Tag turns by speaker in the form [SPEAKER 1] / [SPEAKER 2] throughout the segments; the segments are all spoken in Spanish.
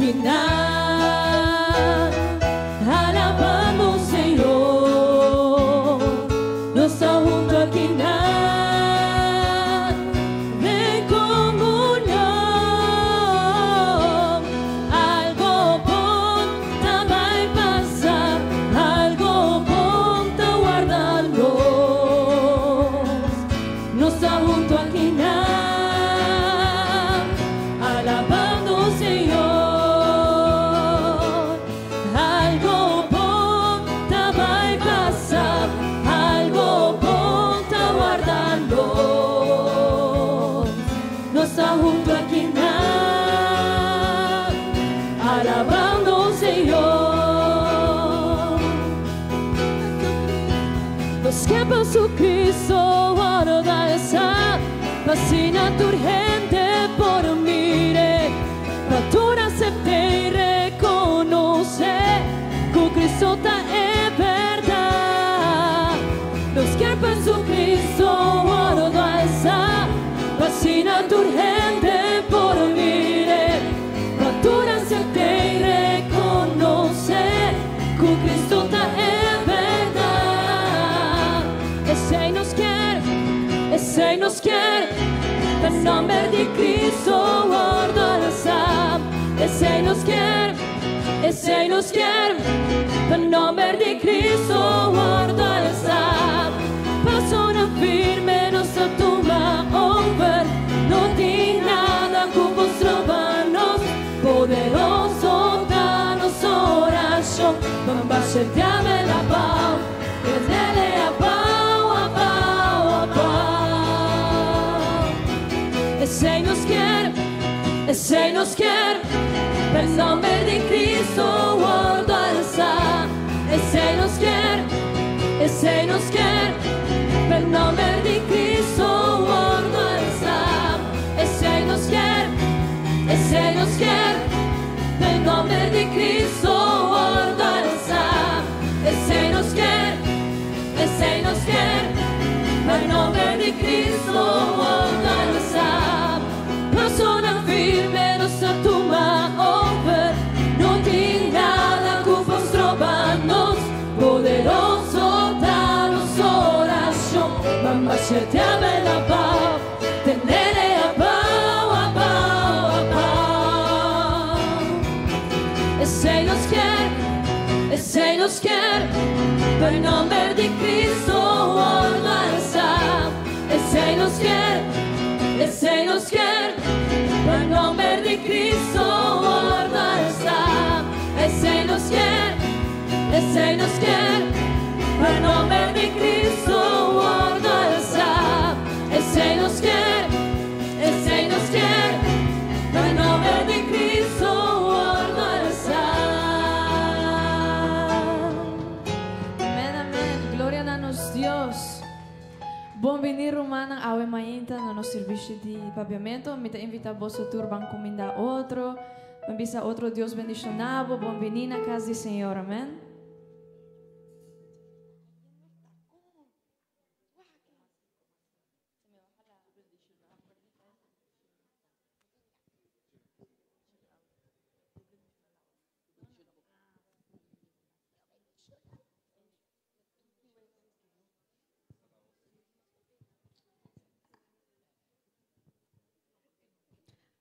[SPEAKER 1] aquí nada, alabamos Señor, no está junto aquí nada de comunión. Algo bom vai passar, algo bom tá guardando, no está junto aquí nada, alabando Señor. Algo bom vai passar, algo bom tá guardando, no está junto aquí nada, alabando Señor. Los que por su Cristo guarda esa vacina urgente por mire, natura acepte y reconoce que Cristo está en verdad. Los que por su Cristo guarda esa vacina urgente por mire, natura acepte y reconoce que Cristo está en verdad. Ese nos quiere, en nombre de Cristo guarda el SAP. Ese nos quiere, en nombre de Cristo guarda el SAP. Persona firme, no se tumba over, no tiene nada con vuestros manos, poderoso danos oración, vamos a hacerte a la paz, que dele a pau, a pau, a pau. Ese nos quiere, en nombre de Cristo guarda el SAP. Ese nos quiere, en nombre de Cristo guarda el SAP. Ese nos quiere, en nombre de Cristo guarda el SAP. Ese nos quiere, en nombre de Cristo guarda el SAP. Persona firme, no se tumba over, no tiene nada con vuestros manos, poderoso danos oración, vamos a hacerte a la paz, tenerle a pau, a pau, a pau. Ese nos quiere, en nombre de Cristo guarda el SAP. Ese nos quiere, en nombre de Cristo guarda el SAP. Ese nos quiere, en nombre de Cristo guarda el SAP. Ese nos quiere, en nombre de Cristo guarda el SAP.
[SPEAKER 2] Amén, amén. Gloria a nos Dios. Bom venir Romana Ave Mainta no nosso serviço de papiamento. Me te invita a vosso turban comida outro. Benvisa outro Deus bendicionado. Bom venir na casa do Senhor. Amém.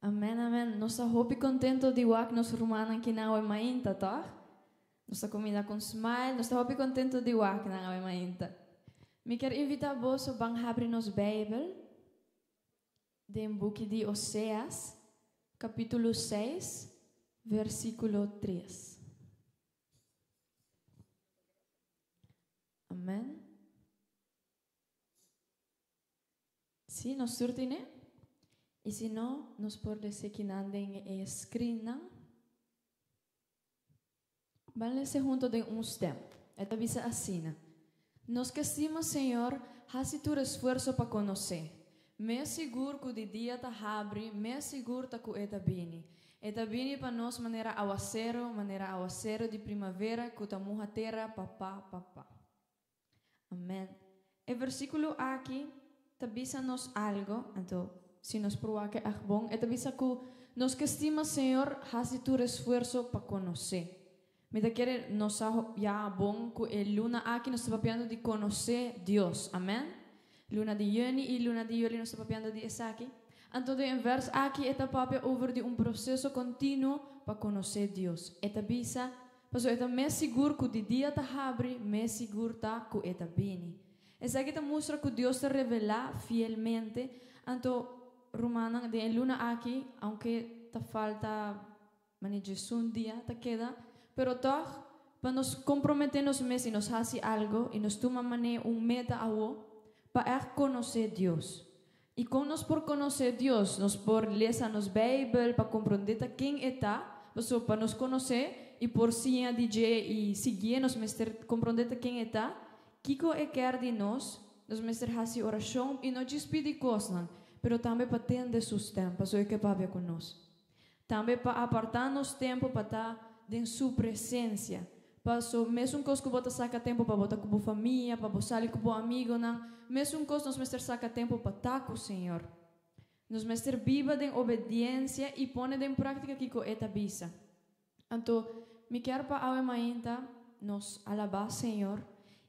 [SPEAKER 2] Amém, amém. Nossa roupa contento de wak nos Romana aqui na Ave Mainta, tá? Nossa comida com smile. Nossa roupa contento de wak na Ave Mainta. Me quero invitar vos a abrir nos Bíblia, de book de Oséias, capítulo 6, versículo 3. Amém. Sim, nos surtine. E se não, nos pode ser que andem e escrina. Vamos junto de tempo. Esta visa assim. Nos que estima, Senhor, hace tu esforço para conhecer. Me seguro que o dia está abre, me seguro que eta bini. Eta bini para nós maneira aguacero de primavera, que ta muha terra, papá. Amém. E versículo aqui, te bisa nos algo, então, se nos proa que é bom, eta bisa que nos que estima, Señor, hace tu esfuerzo para conocer. Me da quiere nos ya bon el luna aquí nos está papiando de conocer Dios. Amén. Luna de Juni y luna de Juli nos está papiando de Esaki. Entonces en vers aquí está papia over de un proceso continuo para conocer Dios. Eta bisa, paso eta me seguro que de dia ta habri, me seguro ta que eta bini. Esa que te muestra que Dios te revela fielmente. Entonces Romana de luna aquí, aunque te falta manejar un día, te queda. Pero toch, para nos comprometernos más y nos hace algo y nos toma un meta a vos, para conocer Dios. Y con nos por conocer Dios, nos por leer nos Bible, para comprender quién está, para nos conocer y por si a DJ y seguir nos mester comprender quién está, Kiko quer de nos mester hace oración y no despide cosas, pero también para tener sus tiempos, para que papia con nos. También para apartarnos tiempo para estar em sua presença. Passo mesmo coisa que você saca tempo para botar com a família, para você sair com o amigo, não. Mesmo coisa nós mestre saca tempo para estar com o Senhor. Nós mestre viva em obediência e põe em prática que com esta bisa. Então, me quero para a mainta nos alabar Senhor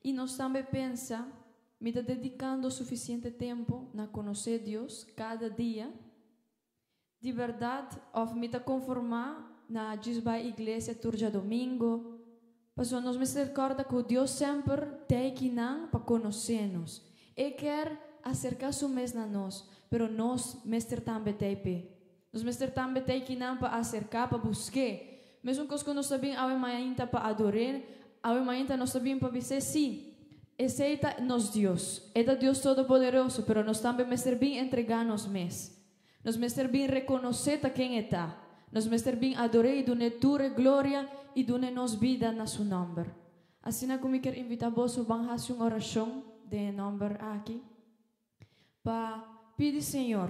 [SPEAKER 2] e nós também pensa, me está dedicando suficiente tempo na conhecer Deus cada dia. De verdade, ou me está conformar na Gisba Igreja Turja Domingo. Passo nos me recorda que Deus sempre tem que não para conhecer-nos. E quer acercar-se mais a nós, pero nós mestre também tem pé. Nós mestre também tem que não para acercar, para buscar. Mesmo que nós sabemos a mainta para adorar, a mainta nós sabemos para dizer sim. Esse é nos Deus. É Deus Todo-Poderoso, pero nós também mestre bem entregar-nos mais. Nós mestre bem reconhecer quem está. Nos mestre bem adorar e dune tua glória e dune nos vida na seu nome. Assim como eu quero invitar vos a fazer uma oração de nome aqui. Para pedir Senhor,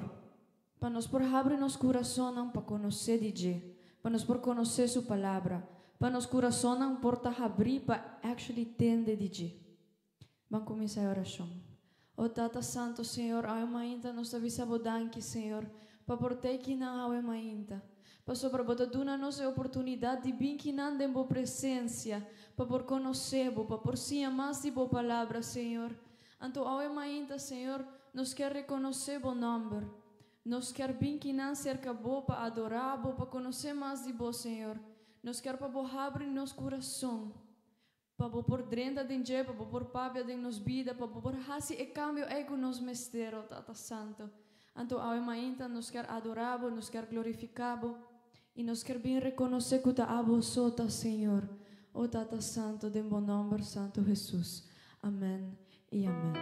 [SPEAKER 2] para nos por abrir nos coração para conhecer de Deus, para nos por conhecer sua palavra, para nos coração por ta abrir para actually entender de Deus. Vamos começar a oração. O Tata Santo, Senhor, a mainta nos avisa bodanque, Senhor, para portar que não a mainta. Pastor, para botar duna-nos a oportunidade de vir que não tem boa presença, para por conhecer, para por si mais de boa palavra, Senhor. Então, ao mainta, Senhor, nos quer reconhecer bom nome. Nos quer vir que não cerca boa para adorar, para conhecer mais de boa, Senhor. Nos quer para abrir nosso coração, para por drenda de dia, para por pavia de nos vida, para por hasi e cambio ego nos mestero, Tata Santo. Então, ao mainta, nos quer adorar, nos quer glorificar, e nos quer bem reconhecer que a vos sota, Senhor. O Tata Santo, de bom nome, Santo Jesus. Amém e amém.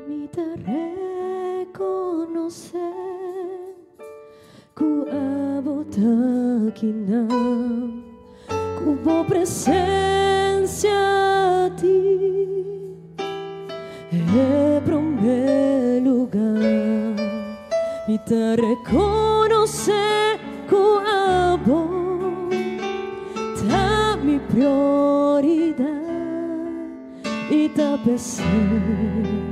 [SPEAKER 1] Me te reconocer que a bota aqui não, com boa presença a ti é primeiro lugar. Me te reconocer que a boa tá minha prioridade e tá pensando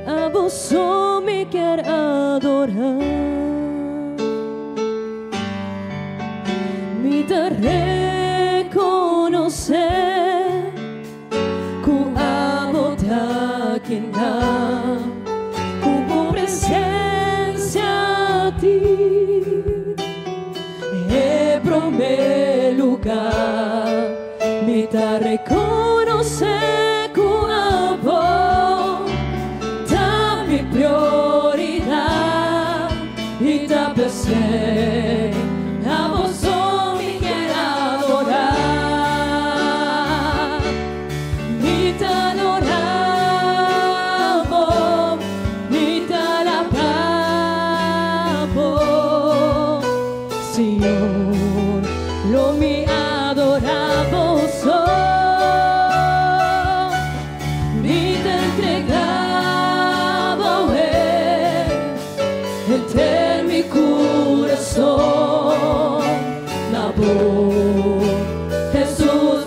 [SPEAKER 1] a você me quer adorar. Me te reconocer que a bota que dá, com presença a ti é primeiro lugar. Me te reconocer que a bota minha prioridade e tá pensando a você me quer adorar. Me te adoravo, me te alabavo, Senhor, lo me adoravo só. Me te entregava entre mi corazón, la voz Jesús.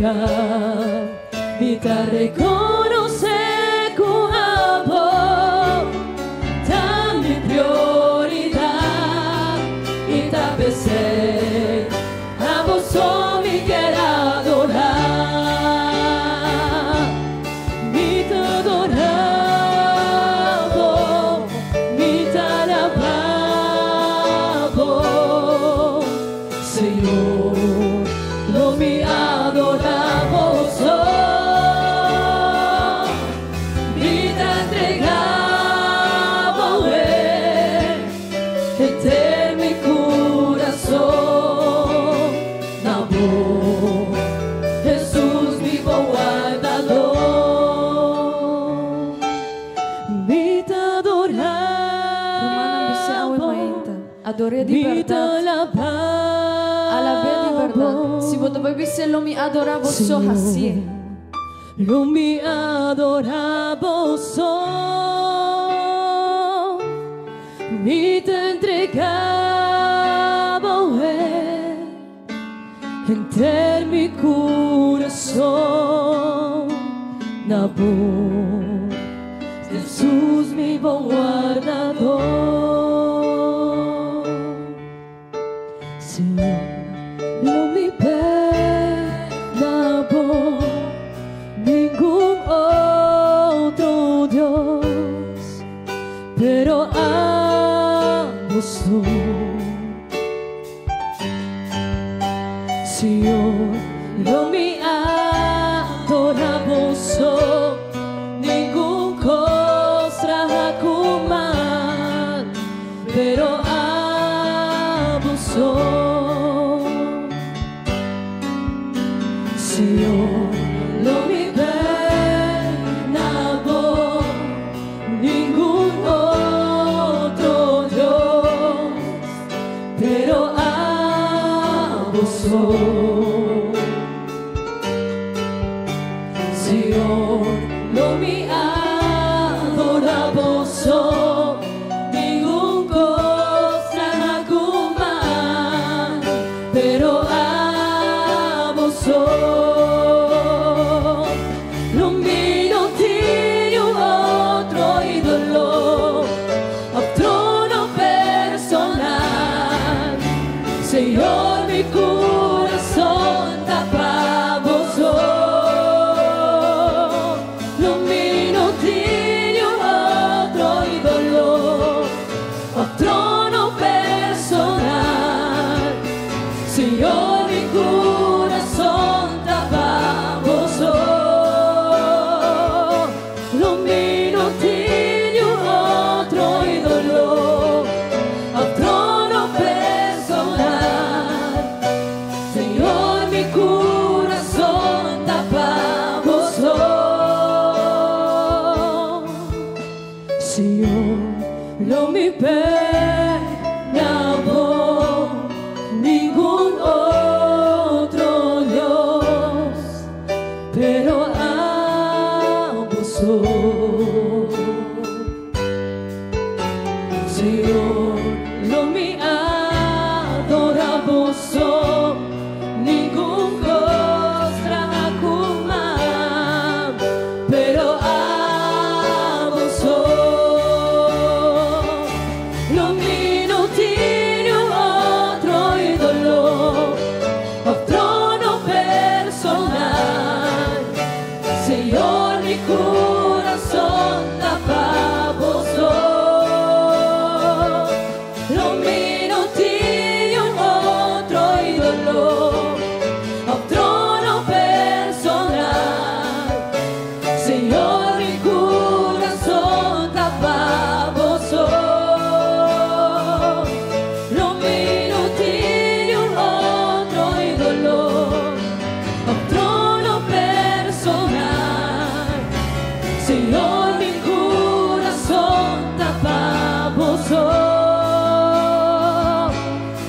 [SPEAKER 1] entregar, vida reconocer con amor, dame prioridad y tal vez a vos me quiero adorar, mi te adoramos, mi te alabamos, Señor, lo mi adoramos, mi te entregamos, este mi corazón, amor, Jesús vivo guardador, mi te
[SPEAKER 2] Romana bisa awe
[SPEAKER 1] adoramos,
[SPEAKER 2] mainta. Adore di
[SPEAKER 1] mi te
[SPEAKER 2] verdad.
[SPEAKER 1] alabamos,
[SPEAKER 2] Alabe di verdad. Si vos te se lo mi adoravo so así.
[SPEAKER 1] lo mi adoramos, mi te entregamos, entre mi corazón, na voz, Jesús mi buen guardador, Señor, lo mi pena por ningún otro Dios, pero amo tú, Señor, lo mi adoramos, ningún cosa común, pero amo tú, Señor, lo mi pena por ningún otro Dios, pero amo tú, Señor, lo mi adoramos, ningún cosa común, pero amo tú. Non mi non tiene otro ídolo, otro no personal, Señor, mi corazón tapa vos. Non mi non tiene otro ídolo, otro no personal, Señor, mi corazón tapa vos. Non mi non tiene otro ídolo, otro no personal, Señor, mi corazón tapa vos. Señor, lo mi pena por ningún otro Dios, pero amo tú, Señor, lo mi adoramos, ningún cosa común, pero amo tú, lo mi no tiene otro ídolo, otro no personal, Señor, mi corazón tapa vos. Lo mi no tiene otro ídolo, otro no personal, Señor, mi corazón tapa vos. Lo mi no tiene otro ídolo, otro no personal, Señor, mi corazón tapa vos.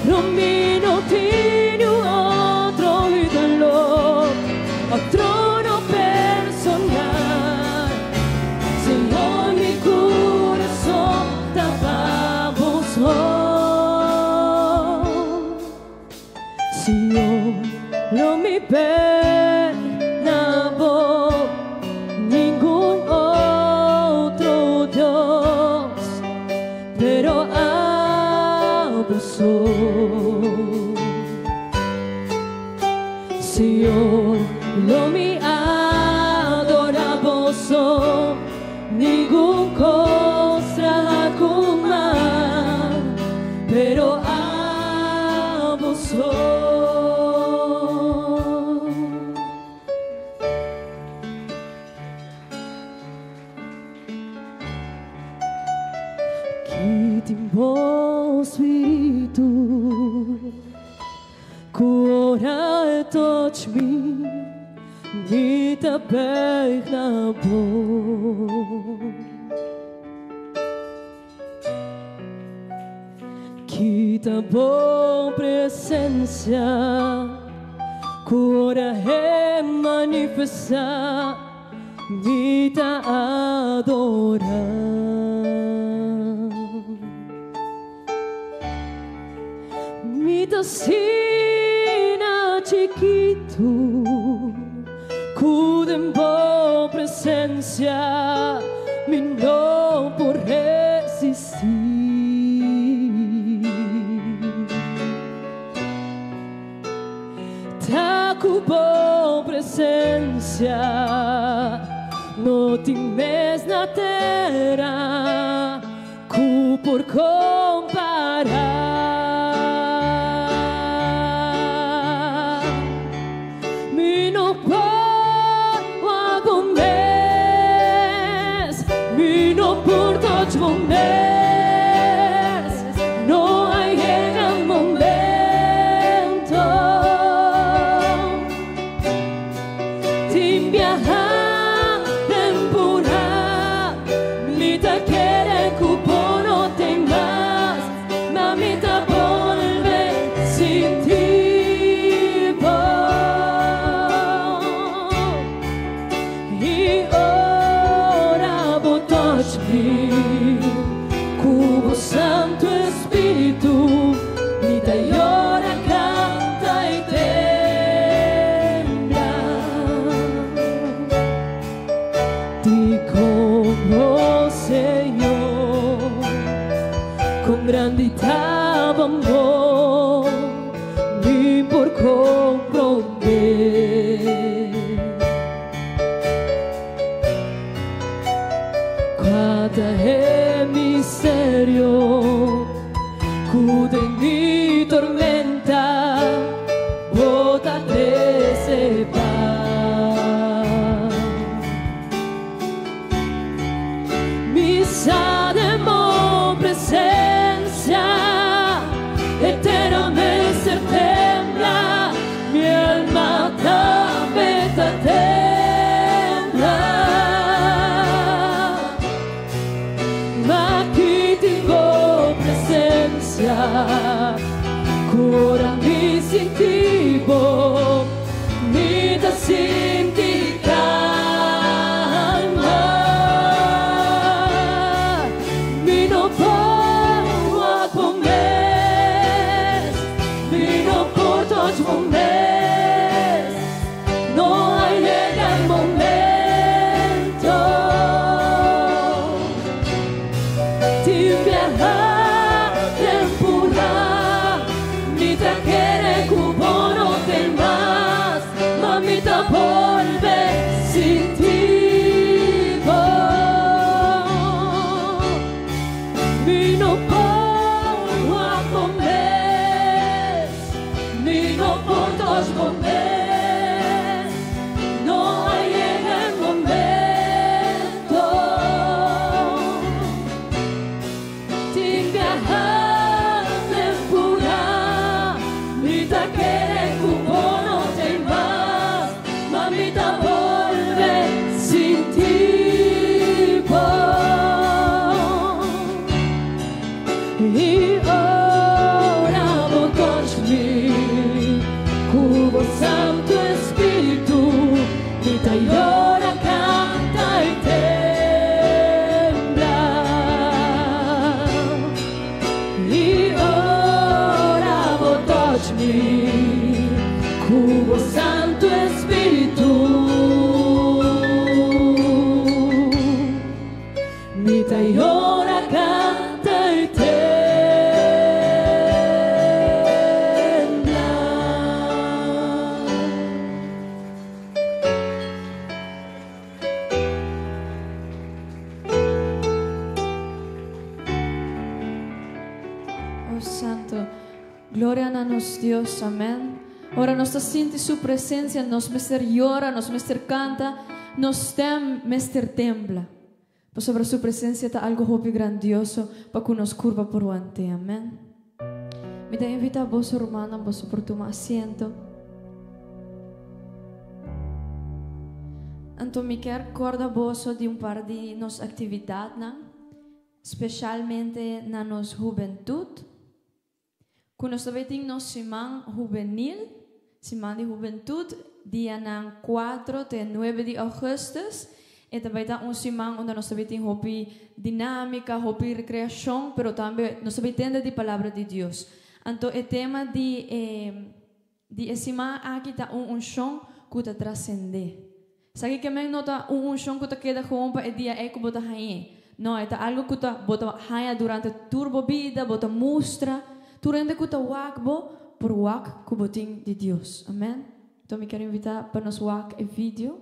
[SPEAKER 1] Lo mi no tiene otro ídolo, otro no personal, Señor, mi corazón tapa vos. Señor, lo mi pena Señor, lo mi adoramos, ningún cosa más, pero amo Kitimo Spiritu, ora touch me, vita na bo. Kita bo presencia, ora é manifesta, vita adorar. Vita sina chiquito, cudem bo presencia, mi no por resistir. Taku bo presencia, no times na terra, cu por comparar. No hay llega un momento sin viajar temporada, mi te quiere cupo no te más, mami te vuelve sin ti. Y ahora vos touch me, Santo Espíritu, mi te llora, canta y tembla. Te como Señor, con grandita amor, ni por comprender. Quanta è misterio, cude mi tormenta, bota te sepa. Mi sa de mo presencia, eternamente tembla, mi alma tapeta tembla. Ma chi ti vo presencia, cura mi sentivo, mi da senti calma, mi no puedo a comer, mi no porto a comer, no hay llega el momento ti viajar temporada, mi te quiere cupo no te más, mami te vuelve sin ti. Mi no puedo a comer, mi no porto a comer, no llega el momento sin viajar temporada, mi te quiere cupo no te más, mami te vuelve sin ti. Y ahora vos touch me, cubo Santo Espíritu, mi te llora, canta y tembla. Y ahora vos touch me, cubo Santo Espíritu, mi te llora, canta y tembla.
[SPEAKER 2] Dios, amén. Ora nos siente su presencia, nos mester llora, nos mester canta, nos stem mester tembla. Pues sobre su presencia está algo hopi grandioso para que nos curva por ante, amén. Me te invita a vos, hermana, vos por tu asiento. Então me quero recordar vos de par de nos actividades, especialmente na nos juventude. Quando nós também nos semana juvenil, semana de juventude, dia 4 até 9 de agosto. E também está semana onde nós também temos hobby dinâmica, hobby recreação, pero também nós também temos a palavra de Deus. Então o tema de semana aqui está chão que está transcender. Sabe que não está chão que está queda com para o dia que bota rainha. Não, é algo que está bota rainha durante turbo vida, bota mostra. Durante que está wakbo por wak que botin de Deus. Amém? Então me quero invitar para nos wak e vídeo.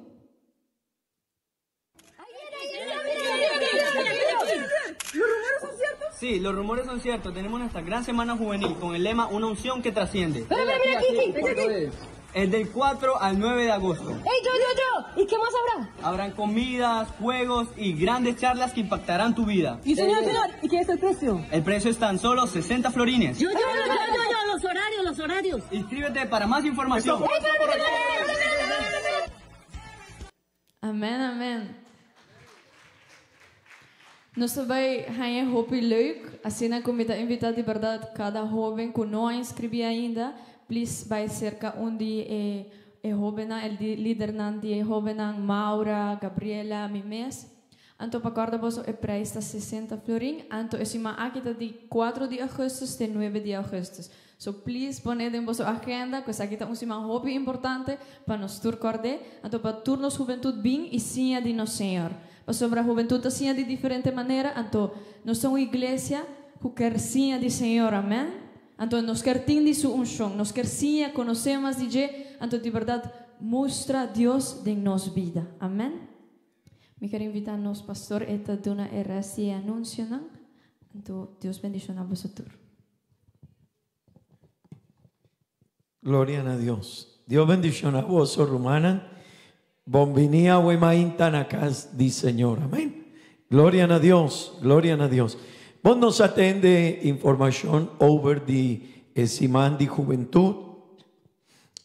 [SPEAKER 3] Sí, los rumores son ciertos. Tenemos nuestra gran semana juvenil con el lema Una unción que trasciende. Es del 4 al 9 de agosto.
[SPEAKER 4] ¡Ey, yo! ¿Y qué más habrá?
[SPEAKER 3] Habrán comidas, juegos y grandes charlas que impactarán tu vida.
[SPEAKER 4] ¿Y señor, ¿y qué es el precio?
[SPEAKER 3] El precio es tan solo 60 florines.
[SPEAKER 4] Yo, los horarios.
[SPEAKER 3] Inscríbete para más información.
[SPEAKER 2] Amém, amém. Nós também ganhamos hobby leuk. Assim como está invitado de verdade cada jovem que não inscreve ainda, please vai cerca de jovem, el líder de jovem Maura, Gabriela, Mimes. Então para guardar vos o preço está 60 florin. Então esse aqui está de 4 de agosto até 9 de agosto. So please poned em vossa agenda, que aqui está um hobby importante para nos recordar. Então para turnos juventude bem e sim de nosso Senhor. Sobre a juventude assim de diferente maneira. Então nós somos uma igreja que quer sim de Senhor, amém. Então nós quer ter sua unção, nós quer sim conhecemos de Deus. Então de verdade mostra Deus em nossa vida, amém. Me quero invitar a nosso pastor eta duna RSC e anúncio, não? Então Deus bendiga a vosotros.
[SPEAKER 5] Gloria a Dios. Dios bendición a vos, hermana. Bienvenida a Huemaintan acá, di Señor. Amén. Gloria a Dios. Gloria a Dios. Vos nos atende información over de Simán de Juventud.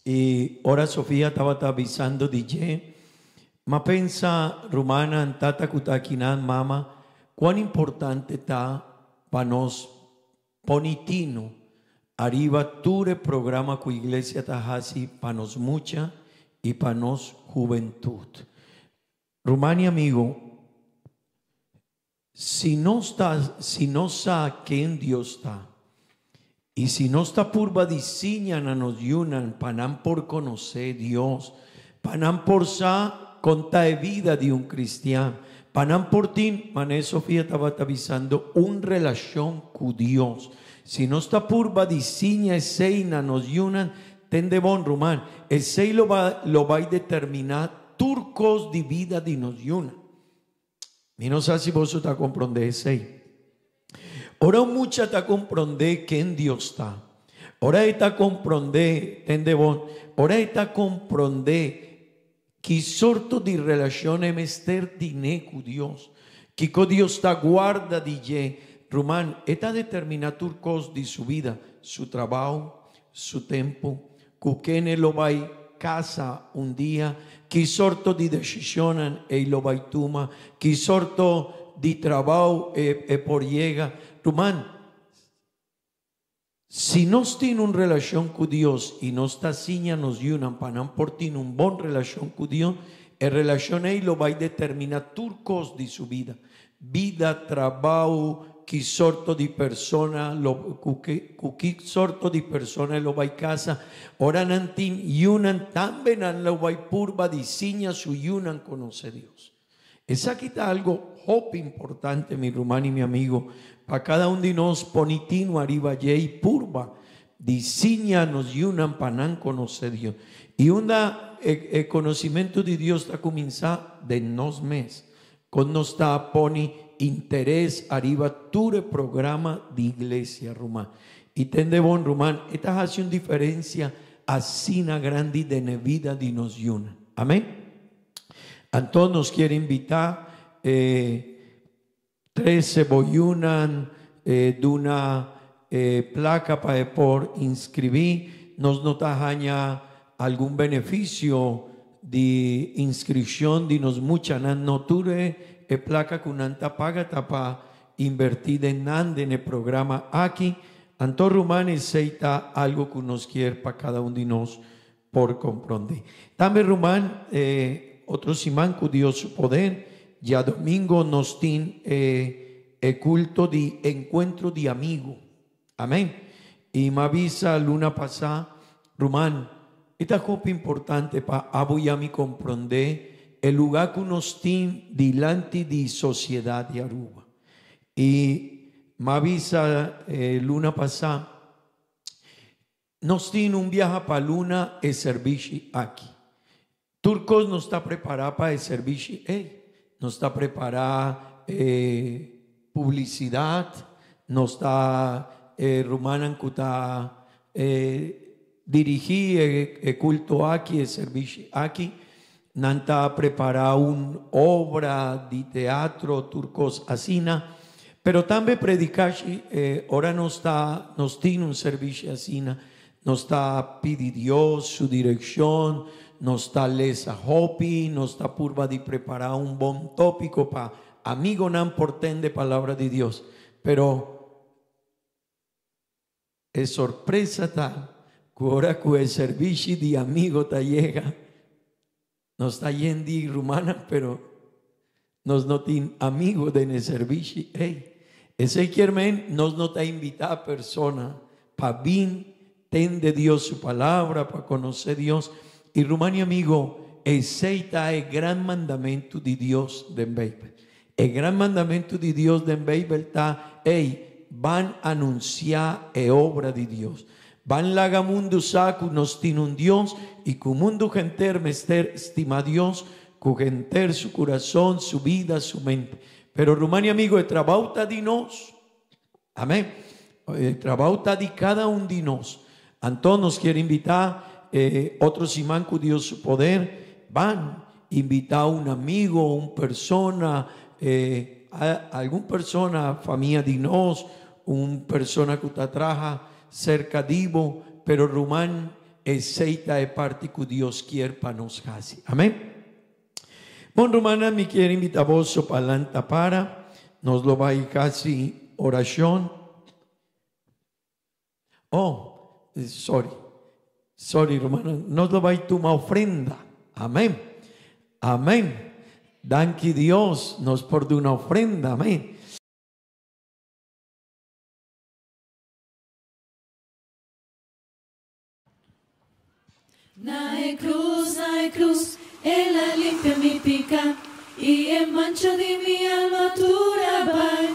[SPEAKER 5] Y ahora Sofía estaba avisando de ma pensa, rumana, antata kutakinan, mama, cuán importante está para nos ponitino. Arriba ture programa cu iglesia tajasi para nos mucha y para nos juventud. Rumani amigo, si no sabe quién Dios está, y si no está purba diseñan a nos yunan, panan por conocer Dios, panan por sa conta de vida de un cristiano, panan por ti, mané Sofía estaba avisando, un relación con Dios. Si no está purba diseña seina nos yunan, tende bon rumán. El sei lo va a determinar turcos de vida de nos yunan. Y no sé si vos está comprende el sei. Ahora mucha está comprende quién Dios está. Ahora está comprende, tende bon. Ahora está comprende que sorto de relación mester dine con Dios. Que con Dios está guarda de Román, está determinado turcos de su vida, su trabajo, su tiempo, que lo va a casa un día, que sorto de decisión lo va a toma, que sorto de trabajo por llega. Román, si no tiene una relación con Dios y no está siña nos yunan para por ti una buena relación con Dios, la relación lo va a determinar turcos de su vida, trabajo, que sorto di persona que sorto di persona lo vai casa ora nantin yunan también lo vai purba di signa su yunan conoce Dios. Esa quita algo hop importante mi rumano y mi amigo para cada uno de nos ponitino arriba y purba di signa nos yunan panan conoce Dios y el conocimiento de Dios está comenzando de nos mes con nos está poni interés arriba ture programa de iglesia Roma y ten de bon rumán. Esta hace una diferencia asina grande de la vida de nos yuna. Amén. Entonces nos quiere invitar 13 boyunan de una placa para por inscribir. Nos notajaña algún beneficio de inscripción de nos mucha no ture placa kunanta paga tapa invertida en nande en el programa aquí. Anto rumán aceita algo que nos quiere para cada uno de nos por comprender. También rumán otro simán que Dios su poder. Ya domingo nos tiene el culto de encuentro de amigo. Amén. Y me avisa luna pasada, rumán, esta cosa importante para aboyami comprender el lugar que nos tiene delante de sociedad de Aruba. Y me avisa luna pasada, nos tiene un viaje para luna el servicio aquí. Turcos no está preparado para el servicio, no está preparada publicidad, no está rumana que está dirigir el culto aquí, el servicio aquí, no está preparada una obra de teatro turcos asina. Pero también predicar, ahora nos tiene un servicio así, nos está pidiendo Dios su dirección, nos está lesa hopi, nos está purva de preparar un buen tópico para amigo no porten de palabra de Dios. Pero es sorpresa tal que ahora que el servicio de amigo te llega, nos está yendo rumana, pero nos no tiene amigo de el servicio. Ese quiere nos no te invita a persona para bien ten de Dios su palabra, para conocer Dios. Y rumani amigo, ese está el gran mandamiento de Dios de Bible. El gran mandamiento de Dios de Bible está, van a anunciar la obra de Dios. Van laga mundo saco nos tiene un Dios y que mundo genter mester estima a Dios, que genter su corazón, su vida, su mente. Pero rumani amigo, el trabajo está de nos. Amén. El trabajo está de cada uno de nos. Entonces nos quiere invitar otros imán que Dios su poder. Van invitar a un amigo, una persona, alguna persona, familia de nos, una persona que te traja cerca de vos. Pero rumán aceita de parte que Dios quiere para nos casi. Amén. Bon rumana me quiere invitar a vos palanta para, nos lo va a ir casi oración. Sorry rumana, nos lo va a ir tu ofrenda. Amén. Amén. Danke Dios nos por de una ofrenda. Amén.
[SPEAKER 1] Nae cruz, ella limpia mi pica y en mancha de mi alma tu rabai.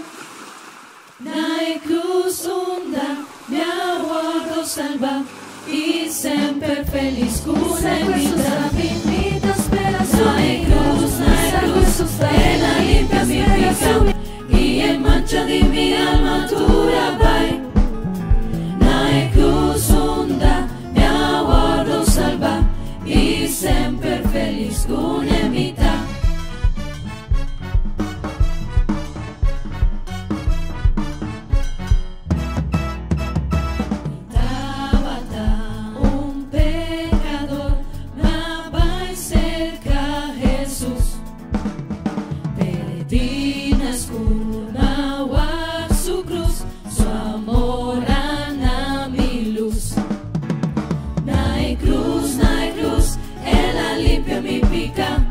[SPEAKER 1] Nae cruz onda, mi aguardo salva y sempre feliz cura vida. Nae cruz, ella limpia mi pica y en mancha de mi alma tu rabai. Nae cruz onda, mi aguardo salva y sempre feliz con emita. Tabata, un pecador, me va cerca Jesús. Peregrinas con agua su cruz, su amor ana mi luz. Nae cruz, ella limpia mi pica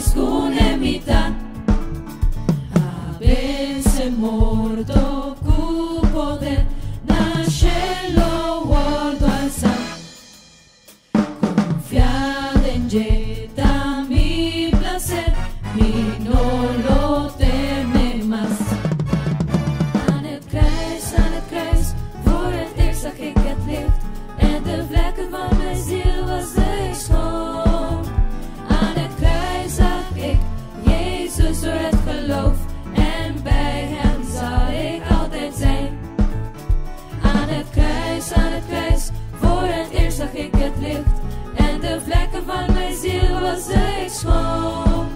[SPEAKER 1] scune mita avesse morto cu poder nascello guardo al san confiade in jeta mi placer mi non lo teme mas aan het kruis voor het eerst zag ik het licht en de vlekken van mijn ziel was ik schoon. Aan het kruis zag ik Jezus door het geloof en bij hem zal ik altijd zijn. Aan het kruis, voor het eerst zag ik het licht en de vlekken van mijn ziel was ik schoon.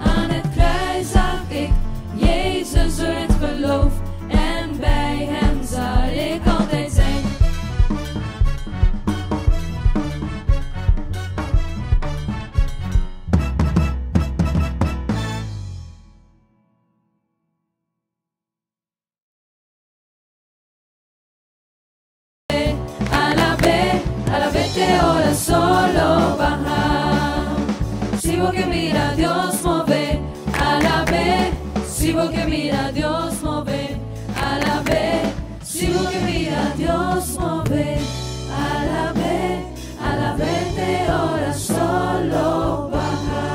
[SPEAKER 1] Aan het kruis zag ik Jezus door het geloof en bij hem zal ik altijd zijn. Ahora solo baja. Si vos que mira Dios mover, a la vez. Si vos que mira Dios mover, a la vez. Si vos que mira Dios mover, a la vez. A la vez de ahora solo baja.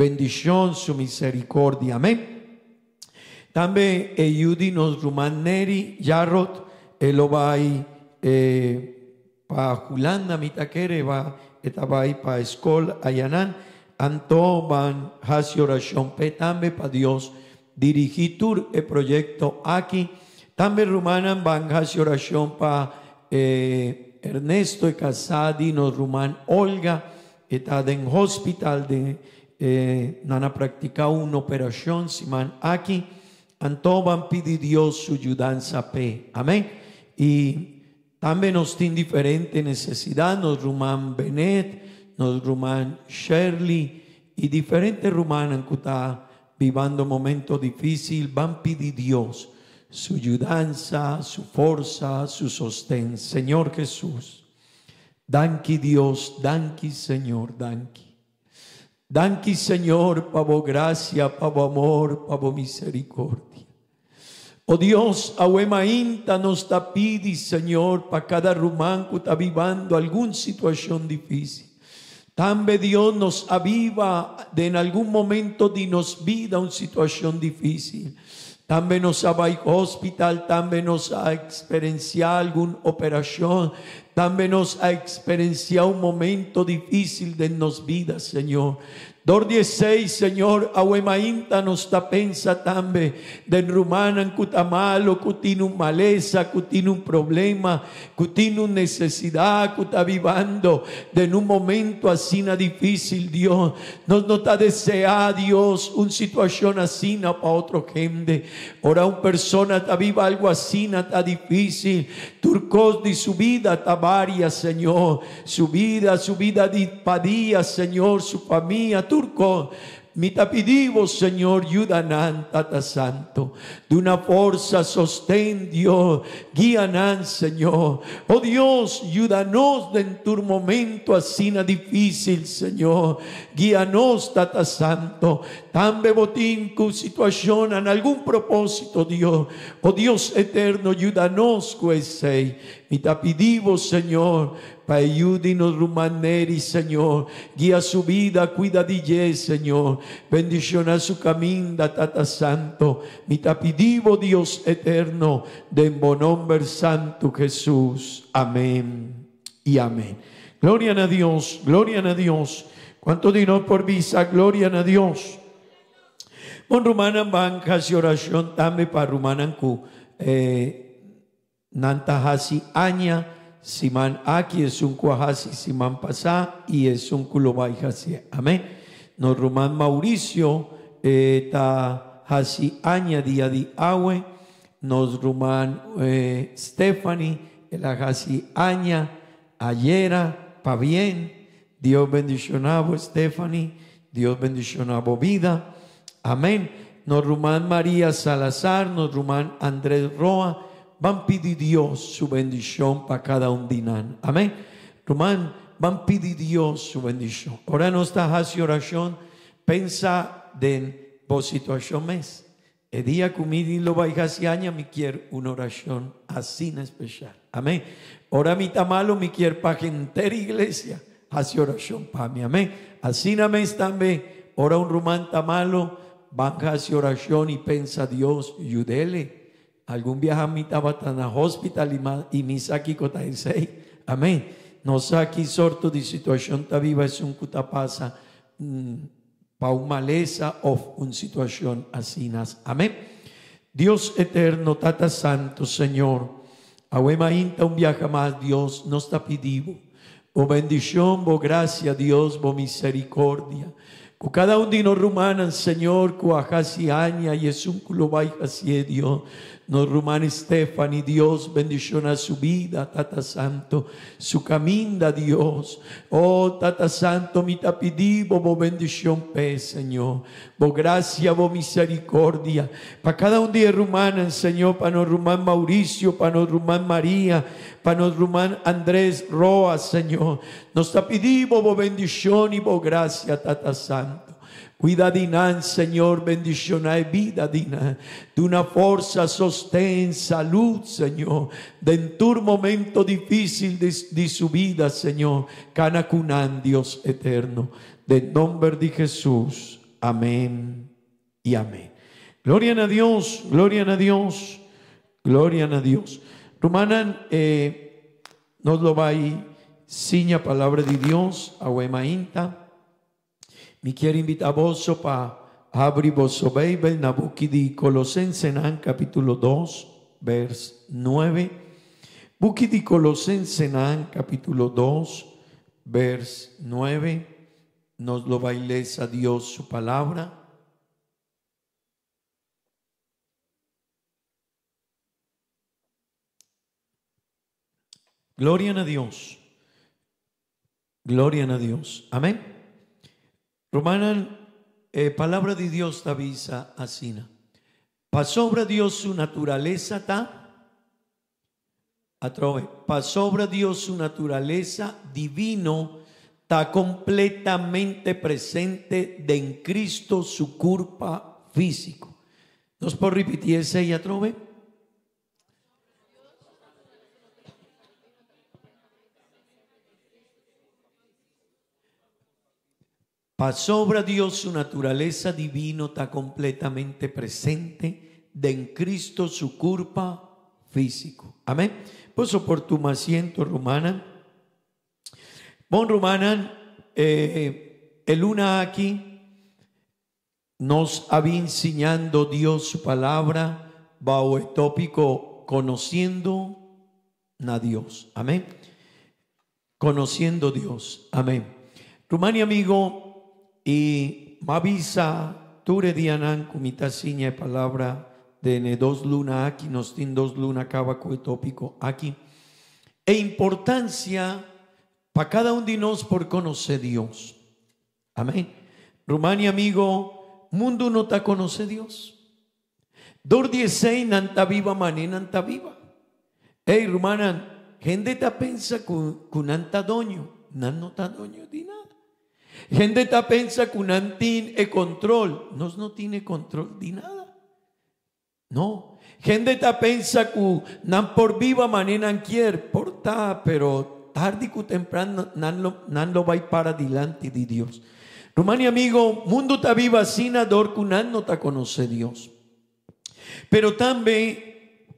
[SPEAKER 5] bendición, su misericordia. Amén. También ayudi nos ruman neri yarrot elobai pa Julanda mitakere va etabai pa escol ayanan anto van hasi oración pe tambe pa Dios dirigitur el proyecto aquí tambe rumanan van hasi oración pa Ernesto e Casadi nos ruman Olga está en hospital de nana practica una operación siman aquí anto van pidi Dios su ayudanza pe amén. Y también nos tiene diferente necesidad nos ruman Benet nos ruman Shirley y diferentes rumanas que está viviendo momentos difíciles van pidi Dios su ayudanza, su fuerza, su sostén. Señor Jesús, danki Dios, danki Señor, danki. Danki Señor, pavo gracia, pavo amor, pavo misericordia. Oh Dios, ahuemainta nos ta pidi, Señor, para cada rumán que está viviendo alguna situación difícil. También Dios nos aviva de en algún momento de nos vida una situación difícil. También nos ha ido al hospital, también nos ha experienciado alguna operación, también nos ha experienciado un momento difícil de nos vidas, Señor. 16, Señor, ahuemainta nos ta pensa también de rumanan que está malo, que tiene una maleza, que tiene un problema, que tiene una necesidad, que está viviendo de en un momento así difícil, Dios. Nos está deseando, Dios, una situación así para otra gente. Ahora una persona está viva algo así, está difícil. Turcos de su vida está varias, Señor, su vida di Padilla, Señor, su familia, Turco. Mi tapidivo, Señor, ayudanan, Tata Santo, de una fuerza sostén, Dios, guíanan, Señor. Oh Dios, ayúdanos en tu momento así difícil, Señor. Guíanos, Tata Santo, tan bebotín con situación en algún propósito, Dios. Oh Dios eterno, ayúdanos, Cuesei. Mi tapidivo, Señor, para ayudarnos rumaneri, Señor. Guía su vida, cuida de ella, Señor. Bendiciona su camino, Tata Santo. Mi tapidivo, Dios eterno, de en buen nombre santo Jesús. Amén y amén. Gloria a Dios, gloria a Dios. ¿Cuánto dinos por visa? Gloria a Dios. Mon rumanan bancas y oración también para rumananku. Nantahasi aña, siman aquí es un cuajasi, siman pasá y es un culobaijasi. Amén. Nos rumán Mauricio, ta hasi aña día di awe, nos rumán Stephanie, el hasi aña, ayera, pa bien. Dios bendicionabo Stephanie, Dios bendicionabo vida. Amén. Nos rumán María Salazar, nos rumán Andrés Roa. Van pedir Dios su bendición para cada un dinan. Amén. Román, van pedir Dios su bendición. Ahora no está haciendo oración. Pensa de vos situación mes. El día que mi lo va a hacer año, me quiero una oración así en especial. Amén. Ahora mi tamalo, me quiero para gente iglesia. Hace oración para mí. Amén. Así na mes también. Ahora un román tamalo, van a hacer oración y pensa Dios, ayúdele. Algún viaje a mi tabata na hospital y mi saki kotaisei. Amén. No saki sorto de situación ta viva es un kutapasa pa un maleza o una situación así. Amén. Dios eterno, Tata Santo, Señor. Ahuema inta un viaje más, Dios nos está pidiendo. O bendición, o gracia, Dios, o misericordia. Con cada un dino rumanan, Señor, cuajasi aña y es un culobay así, Dios. Nos rumán Stephanie, Dios, bendiciona su vida, Tata Santo, su caminda, Dios. Oh, Tata Santo, mi tapidivo, bo bendición, Señor. Bo gracia, bo misericordia. Para cada un día rumanan, Señor, para nos rumán Mauricio, para nos rumán María, para nos rumán Andrés Roa, Señor. Nos tapidivo, bo bendición y bo gracia, Tata Santo. Cuida dinan, Señor, bendiciona vida dina, de una fuerza, sostén, salud, Señor, de en tu momento difícil de su vida, Señor, canacunan, Dios eterno, de nombre de Jesús, amén y amén. Gloria a Dios, gloria a Dios, gloria a Dios. Romanan, nos lo va a siña palabra de Dios, ahuemainta. Mi quiero invitar a vos para abrir vuestro Bible na buki di Colosenses capítulo 2, vers 9. Buki di Colosenses capítulo 2, vers 9. Nos lo bailes a Dios su palabra. Gloria a Dios. Gloria a Dios. Amén. Romanan, palabra de Dios te avisa así. Pa sobra Dios su naturaleza ta. Atrove. Pa sobra Dios su naturaleza divino ta completamente presente de en Cristo su culpa físico. ¿Nos puedo repetir ese y atrove? Pa sobra Dios su naturaleza divino está completamente presente de en Cristo su culpa físico. Amén. Pues por tu asiento, Romanan. Bon Romanan, el luna aquí nos había enseñando Dios su palabra bajo el tópico conociendo a Dios. Amén. Conociendo Dios. Amén. Rumani amigo. Y mavisa ture dianan kumita siña palabra de ne dos luna aquí nos tin dos luna acaba con el tópico aquí e importancia para cada uno de nosotros por conocer Dios. Amén. Rumania, amigo, mundo no te conoce Dios. Dor 16 nanta viva mané nanta viva. Hey, rumana, gente ta pensa que nanta doño, no ta doño di nada. Gente ta pensa que nan tiene control, no tiene control de nada. No. Gente ta pensa que nan por viva mané nan quiere, porta, pero tarde que temprano nan lo va para delante de Dios. Rumania, amigo, mundo ta viva sinador que nan no ta conoce Dios. Pero también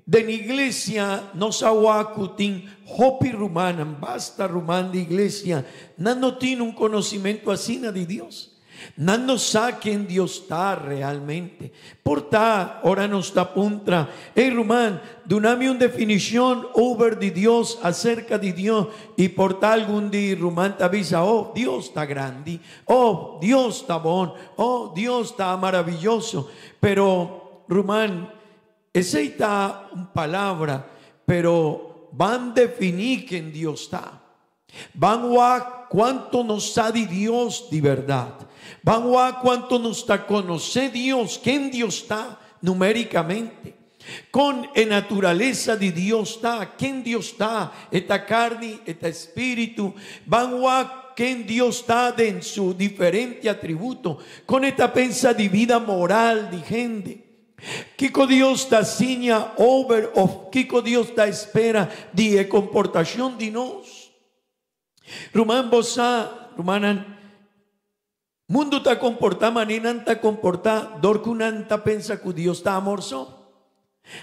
[SPEAKER 5] de la iglesia nos aguacutin hopi rumanan, basta rumán de iglesia, no tiene un conocimiento así de Dios. No sabe quién Dios está realmente. Por ta, ahora nos está puntra. Hey, rumán, duname una definición over de Dios, acerca de Dios. Y por tal algún día rumán te avisa, oh, Dios está grande. Oh, Dios está bon. Oh, Dios está maravilloso. Pero, rumán, esa está una palabra, pero van a definir quién Dios está. Van a cuánto nos sabe Dios de verdad. Van a cuánto nos está conocer Dios, quién Dios está numéricamente. Con la naturaleza de Dios está, quién Dios está, esta carne, este espíritu. Van a quién Dios está en su diferente atributo. Con esta pensa de vida moral de gente. Kiko Dios ta signa over of Kiko Dios ta espera de comportación de nos. Rumán bosa, rumanan mundo ta comporta maninan ta comporta dorkunan ta pensa que Dios ta amorso.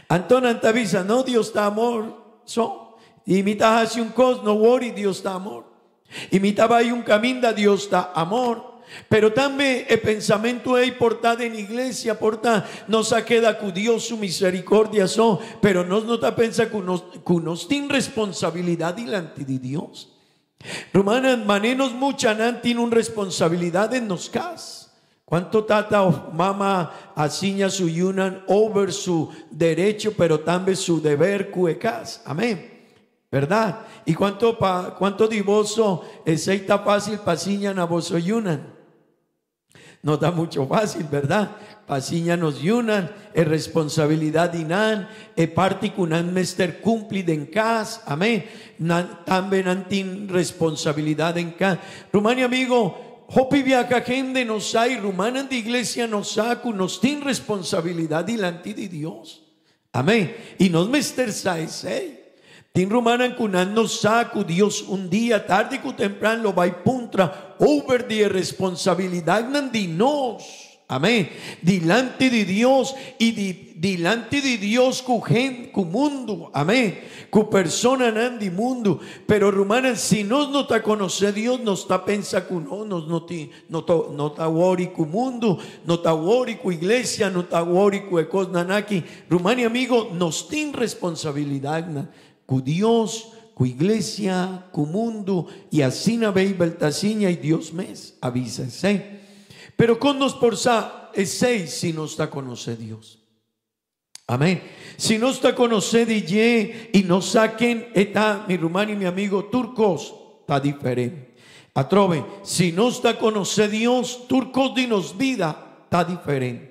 [SPEAKER 5] Antonan ta visa no Dios ta amorso. Y mi ta hace un cos no worry Dios ta amor. Y mi ta va un camino Dios ta amor. Pero también el pensamiento es portado en iglesia, porta no se queda con Dios su misericordia son, pero no te pensa que nos tiene responsabilidad delante de Dios. Romanas, manenos mucha nan tiene una responsabilidad en nos cas. Cuánto tata o mama asiña su yunan over su derecho, pero también su deber cuecas. Amén. ¿Verdad? Y cuánto divoso es está fácil pasiñan a vos yunan. No da mucho fácil, ¿verdad? Pasiña nos yunan, es responsabilidad inan, es parte que unan mester cumplid en casa, amén. También antin responsabilidad en casa. Rumania, amigo, hopi viaja gente nos hay, rumana de iglesia nos saco, nos tiene responsabilidad delante de Dios, amén. Y nos mester saesei. Tin rumanan kunan nos saco Dios un día tarde o temprano lo va a puntra over de responsabilidad de nos. Amén. Delante de Dios y delante de Dios cu mundo. Amén. Cu persona nan de mundo. Pero rumanan si nos no ta conoce Dios nos ta pensa que no ta wori cu mundo, no ta wori cu iglesia, no ta wori cu ecos nanaki. Rumani, amigo, nos tiene responsabilidad cu Dios, cu iglesia, cu mundo, y así na veibel tasiña y Dios mes avisa ese. Pero con nos por sa ese si nos está conoce Dios. Amén. Si no está conoce de y nos saquen está mi rumano y mi amigo turcos está diferente. Atrove, si no está conoce Dios, turcos dinos vida está diferente.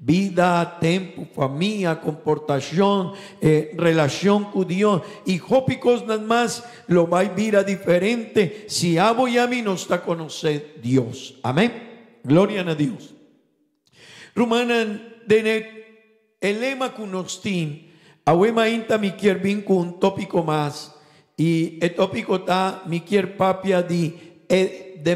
[SPEAKER 5] Vida, tiempo, familia, comportación, relación con Dios y jópicos nada más lo va a vivir a diferente si abo y a mí no está conocer Dios. Amén. Gloria a Dios. Rumanan el lema que nos tiene, ahuema inta mi quier bin con un tópico más y el tópico está mi quier papia de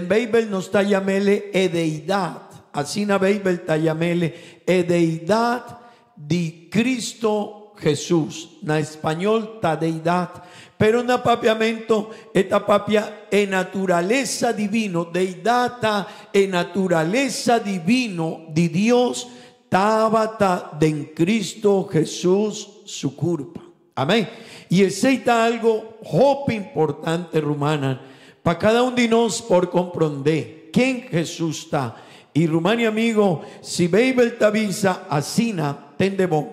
[SPEAKER 5] Bible nos está llamele deidad. Así na Bible ta llamele deidad de Cristo Jesús. Na español ta deidad. Pero na papiamento esta papia en naturaleza divino. Deidad ta en naturaleza divino de Dios. Tabata de en Cristo Jesús su culpa. Amén. Y ese está algo muy importante, rumana, para cada uno de nosotros por comprender quién Jesús está. Y Rumania, amigo, si Beibel tavisa asina, tende bon.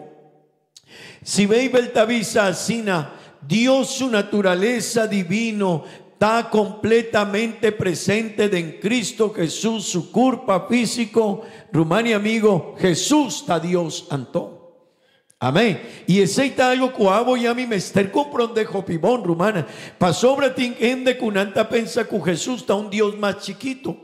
[SPEAKER 5] Si Beibel tavisa asina, Dios, su naturaleza divino, está completamente presente en Cristo Jesús, su cuerpo físico. Rumani amigo, Jesús está Dios antó. Amén. Y ese está algo que hago y a mí me está comprende Jopibón, rumana. Pasobra tin gente kunanta pensa que Jesús está un Dios más chiquito.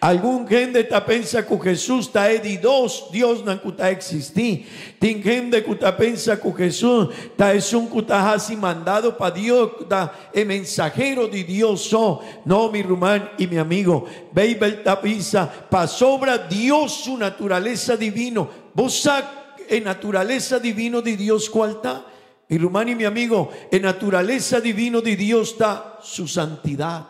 [SPEAKER 5] Algún gente está pensa que Jesús está de Dios no está existí. Tin gente que está pensa que Jesús está es un que está así mandado para Dios, está el mensajero de Dios. No, mi rumán y mi amigo, Beibel tapisa, pasobra Dios su naturaleza divino. Vos sabés en naturaleza divino de Dios cuál está. Mi rumán y mi amigo, en naturaleza divino de Dios está su santidad,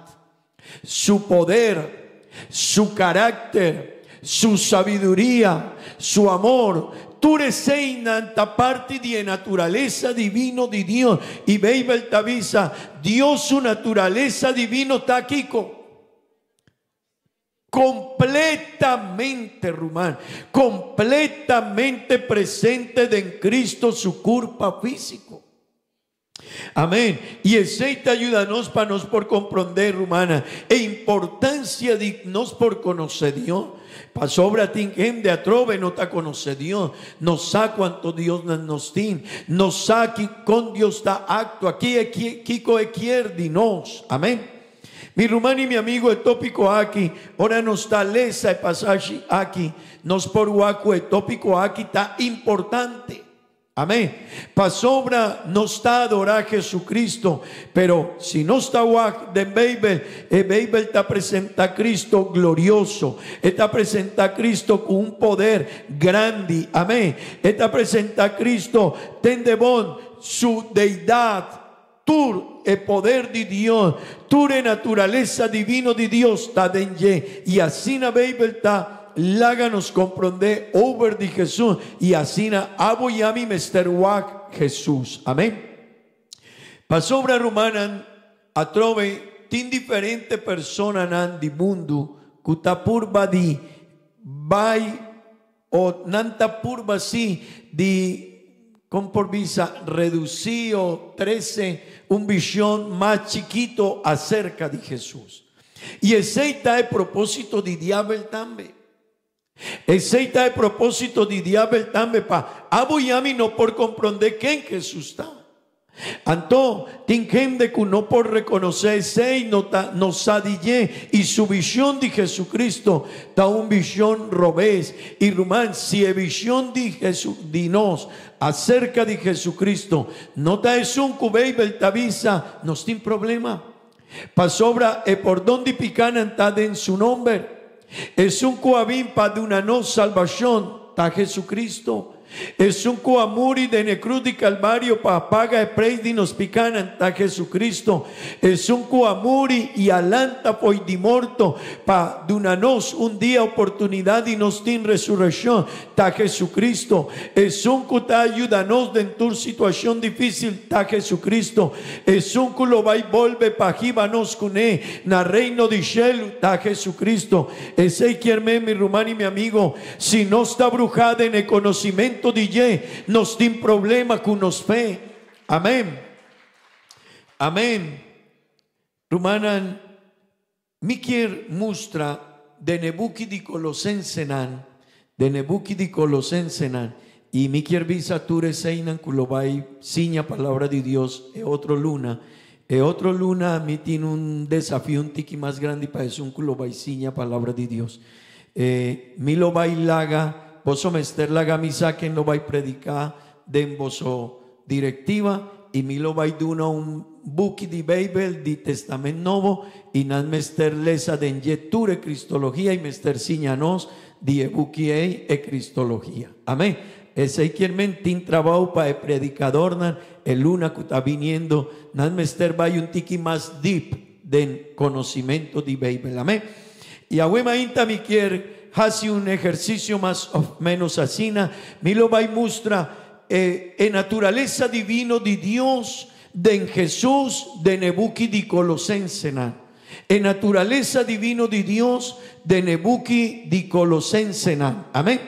[SPEAKER 5] su poder, su carácter, su sabiduría, su amor. Tú eres esta parte de naturaleza divino de Dios. Y Beibel tavisa, Dios su naturaleza divino está aquí completamente, rumán, completamente presente en Cristo, su cuerpo físico. Amén. Y ese te ayúdanos para nos por comprender, rumana, e importancia de nos por conocer Dios. Pasobra tin de atrove no te conoce Dios, no sa cuánto Dios nos tiene, no sa que con Dios está acto aquí Kiko equier de nos. Amén. Mi rumán y mi amigo el tópico aquí, ahora nos está lesa el pasaje aquí, nos por guaco el tópico aquí está importante. Amén. Pasobra no está adorar a Jesucristo, pero si no está guac de Beibel, el Beibel está presenta a Cristo glorioso, está presenta a Cristo con un poder grande. Amén. Está presenta a Cristo tendebón su deidad. Tur el poder de Dios, tur el naturaleza divino de Dios está denye. Y así na Beibel está láganos comprender over de Jesús. Y así na abo y ami mester wak Jesús. Amén. Pasobra rumana atrove tin diferente persona nan di mundo kuta purba di bai o nanta purba si di con por visa reducido 13 un visión más chiquito acerca de Jesús. Y ese está el propósito de diablo también. Ese está el propósito de diablo también para abo y ami no por comprender quién Jesús está. Anto tin gente que no por reconocer ese no sadille y su visión de Jesucristo está un visión robés y rumán si es visión de Jesús de nos acerca de Jesucristo no ta es un cubeibel tavisa no tiene problema pasobra e por donde pican está en su nombre es un coabín para de una no salvación está Jesucristo. Es un coamuri de necruz de Calvario para paga el precio de nos pican anta Jesucristo. Es un coamuri y alanta foi di morto para dunanos un día oportunidad y nos tin resurrección ta Jesucristo. Es un que ta ayudanos de en tu situación difícil ta Jesucristo. Es un que lo va y volve para jibanos cune na reino de Shelu ta Jesucristo. Ese quierme mi rumán y mi amigo si no está brujada en el conocimiento DJ nos tiene problema con nos fe. Amén. Amén. Rumanan mi quier mustra de Nebuki di Colosensenan y mi quier visa ture seinan kulobai siña palabra de Dios e otro luna mi tiene un desafío un tiki más grande para eso un kulobai siña palabra de Dios mi lo bailaga vos mester la gamisa que no va a predicar de voso directiva y mi lo va a duna un buki di Bible di Testamento Nuevo y nan mester lesa de enjeture Cristología y mester siñanos di buki e Cristología. Amén. Ese quien mentin trabajo para el predicador nan el luna que está viniendo nan mester va un tiki más deep de conocimiento di Bible. Amén. Y a huema inta mi quiere hace un ejercicio más o menos así, me lo va y muestra en naturaleza divino de Dios, de en Jesús, de Nebuki di Colosensena. En naturaleza divino de Dios, de Nebuki di Colosensena. Amén.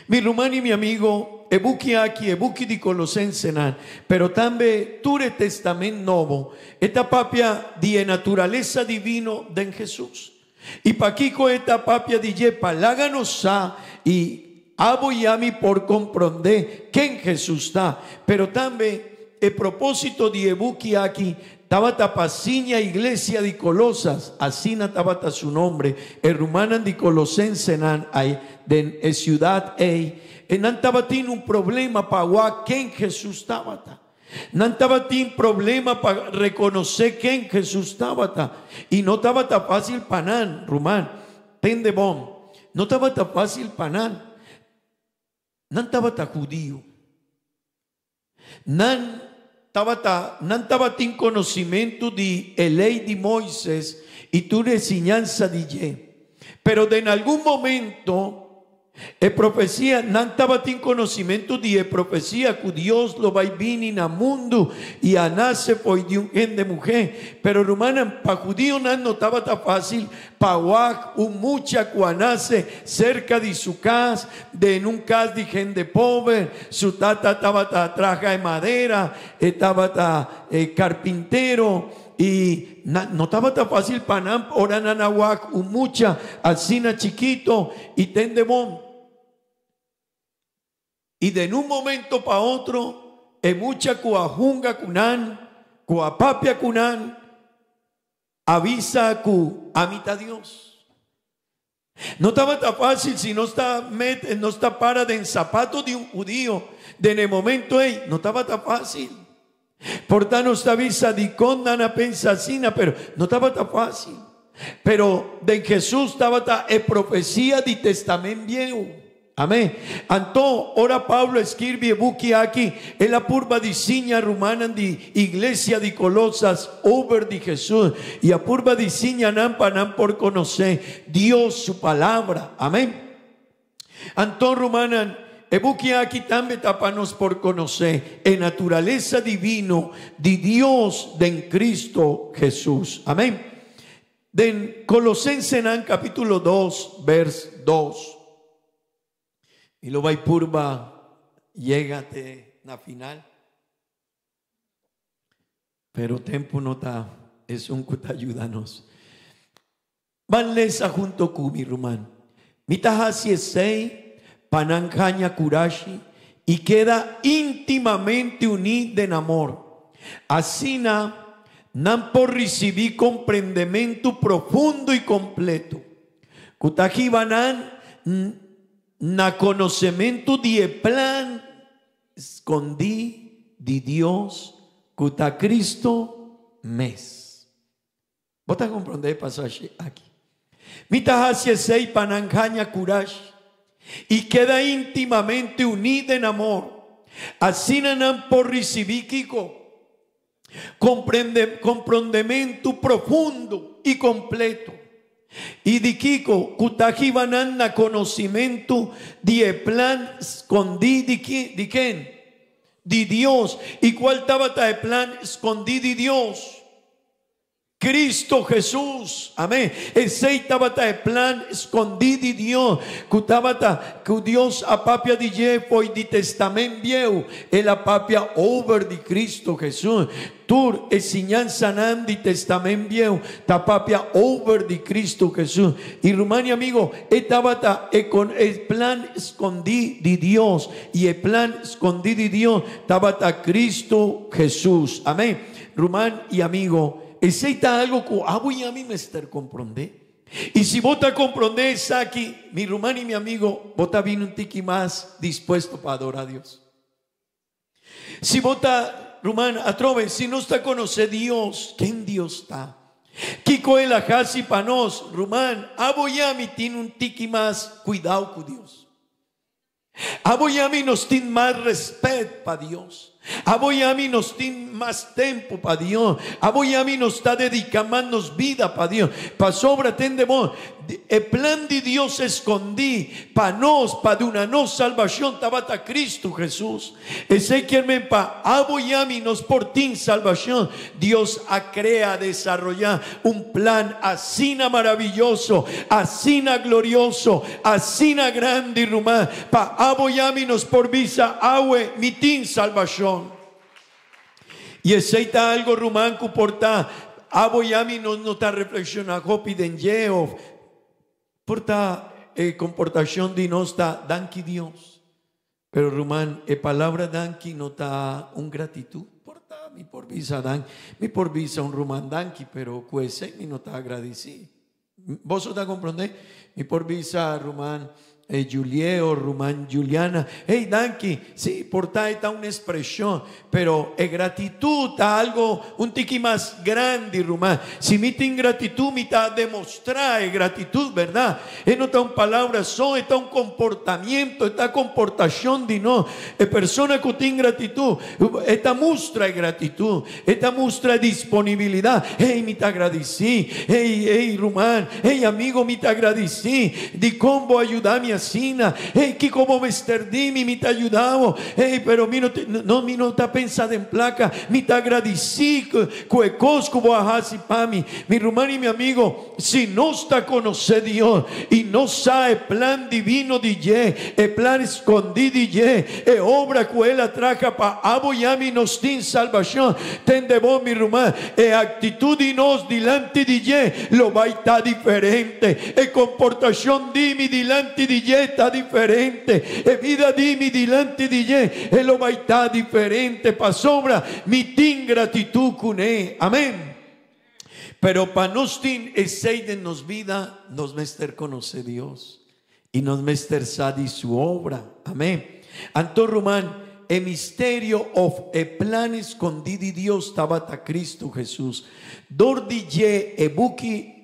[SPEAKER 5] Mi rumán y mi amigo, ebuki di Colossensenan, pero también ture testament novo, esta papia di naturaleza divino den Jesús. Y paquico esta papia di je paláganos y abo y ami por comprender que en Jesús está, pero también el propósito de ebuki aquí tabata pasiña iglesia de Colosas, así na tabata su nombre, el rumanan de Colosensenan ay de ciudad ei, en tabatín un problema para que en Jesús tabata. No tabatín problema para reconocer que en Jesús tabata. Y no tabata fácil panan, rumán, tende bom. No tabata fácil panan. No tabata judío. Nan tabatín conocimiento de la ley de Moisés y tu enseñanza de ye. Pero de en algún momento profecía, nan tabatín conocimiento de profecía que Dios lo va a venir a mundo y a nace pues de un gen de mujer. Pero rumana pa judío nan no tabata fácil pa wak un mucha nace cerca de su casa, de en un casa de gente pobre, su tata tabata traja de madera, tabata carpintero. Y no estaba tan fácil para orar anahuac, un mucha, alcina chiquito y tendebón. Y de en un momento para otro, mucha cuajunga cunan, cuapapia cunan, avisa cu amita Dios. No estaba tan fácil si no está para de en zapato de un judío. De en el momento, no estaba tan fácil. Por tanto, esta visa di condana pensasina, pero no estaba tan fácil. Pero de Jesús estaba profecía de testamento viejo. Amén. Anto, ora Pablo escribe buki aquí en la purba de siña rumana de iglesia de Colosas over de Jesús y a purba de siña nan por conocer Dios su palabra. Amén. Anto rumanan ebuki aquí también tapanos por conocer en naturaleza divino de Dios de en Cristo Jesús. Amén. De Colosenses capítulo 2 vers 2. Y lo va y purba, llégate na final. Pero tiempo no está, es un que ayúdanos. Van lesa junto con mi rumán. Mitahasi esei, panancaña curashi, y queda íntimamente unido en amor. Así nan por recibir comprendimiento profundo y completo. Kutajibanan na conocimiento de plan escondí de Dios cuta Cristo mes. ¿Vos a comprender el pasaje aquí? Mita hacia sei panancaña curash y queda íntimamente unida en amor. Así nan por recibir Kiko comprendimiento profundo y completo. Y de Kiko, kutajibanan na conocimiento de plan escondí de quién? De Dios. ¿Y cuál estaba el plan escondí de Dios? Cristo Jesús. Amén. Ese estaba el plan escondí de Dios. Que Dios a papia de Jefo y de testamento viejo. El a papia over de Cristo Jesús. Tur enseñanza nan de testamento viejo. Ta papia over de Cristo Jesús. Y Rumania amigo, estaba con el plan escondí de Dios. Y el plan escondí de Dios estaba Cristo Jesús. Amén. Rumán y amigo. Ese está algo que voy a mí me estar comprender. Y si vos te comprendés aquí, mi rumán y mi amigo, vos te viene un tiki más dispuesto para adorar a Dios. Si vos te, rumán, atrove, si no está conocer Dios, ¿quién Dios está? Kiko el ajasi panos, rumán, voy a mí tiene un tiki más cuidado con Dios. Voy a mí nos tiene más respeto para Dios. Aboiami nos tiene más tiempo para Dios. Aboiami nos está dedicando más vida para Dios. Para sobra tendemos. El plan de Dios escondí para nos, para una nos salvación tabata Cristo Jesús. Ese quien pa aboiami nos por ti salvación. Dios ha crea desarrollar un plan así maravilloso, así glorioso, así grande y rumán. Pa aboiami nos por visa awe mitin salvación. Y ese está algo rumán que porta aboiami nos no está reflexionando piden yeo. Porta comportación de no está danki Dios. Pero rumán, palabra danki no está un gratitud. Porta mi por visa dan, mi por visa un rumán danki, pero cuese mi no está agradecido. ¿Vos está comprendendo? Mi por visa rumán Julieo, rumán Juliana. Hey danki, sí, porta está una expresión, pero gratitud está algo un tiki más grande, rumán. Si mi ingratitud me está demostrar gratitud, ¿verdad? No está una palabra, son está un comportamiento, está comportación de no. Persona que tiene gratitud, esta muestra gratitud, esta muestra disponibilidad. Hey, me te agradecí. Hey, rumán. Hey, amigo, me te agradecí. Di cómo ayudarme a Sina, hey, que como Mr. Dimi me te ayudado, hey, pero mi no está pensado en placa, me te agradecí, cuecos como ajasi pami, mi rumán y mi amigo, si no está conocer Dios y no sabe plan divino de ye, el plan escondido de ye, obra que él atraca para aboyami nos tin salvación, tende vos mi rumán, actitud y nos delante de ye, lo va a estar diferente, comportación de mi delante de ye está diferente, vida de mi delante de ye, lo va a estar diferente, pa sobra mi tin gratitud cuné, amén. Pero para nos tin eseiden nos vida, nos mester conoce Dios y nos mester sadi su obra, amén. Anto román, el misterio of el plan escondido de Dios tabata Cristo Jesús. Dor di ye e buki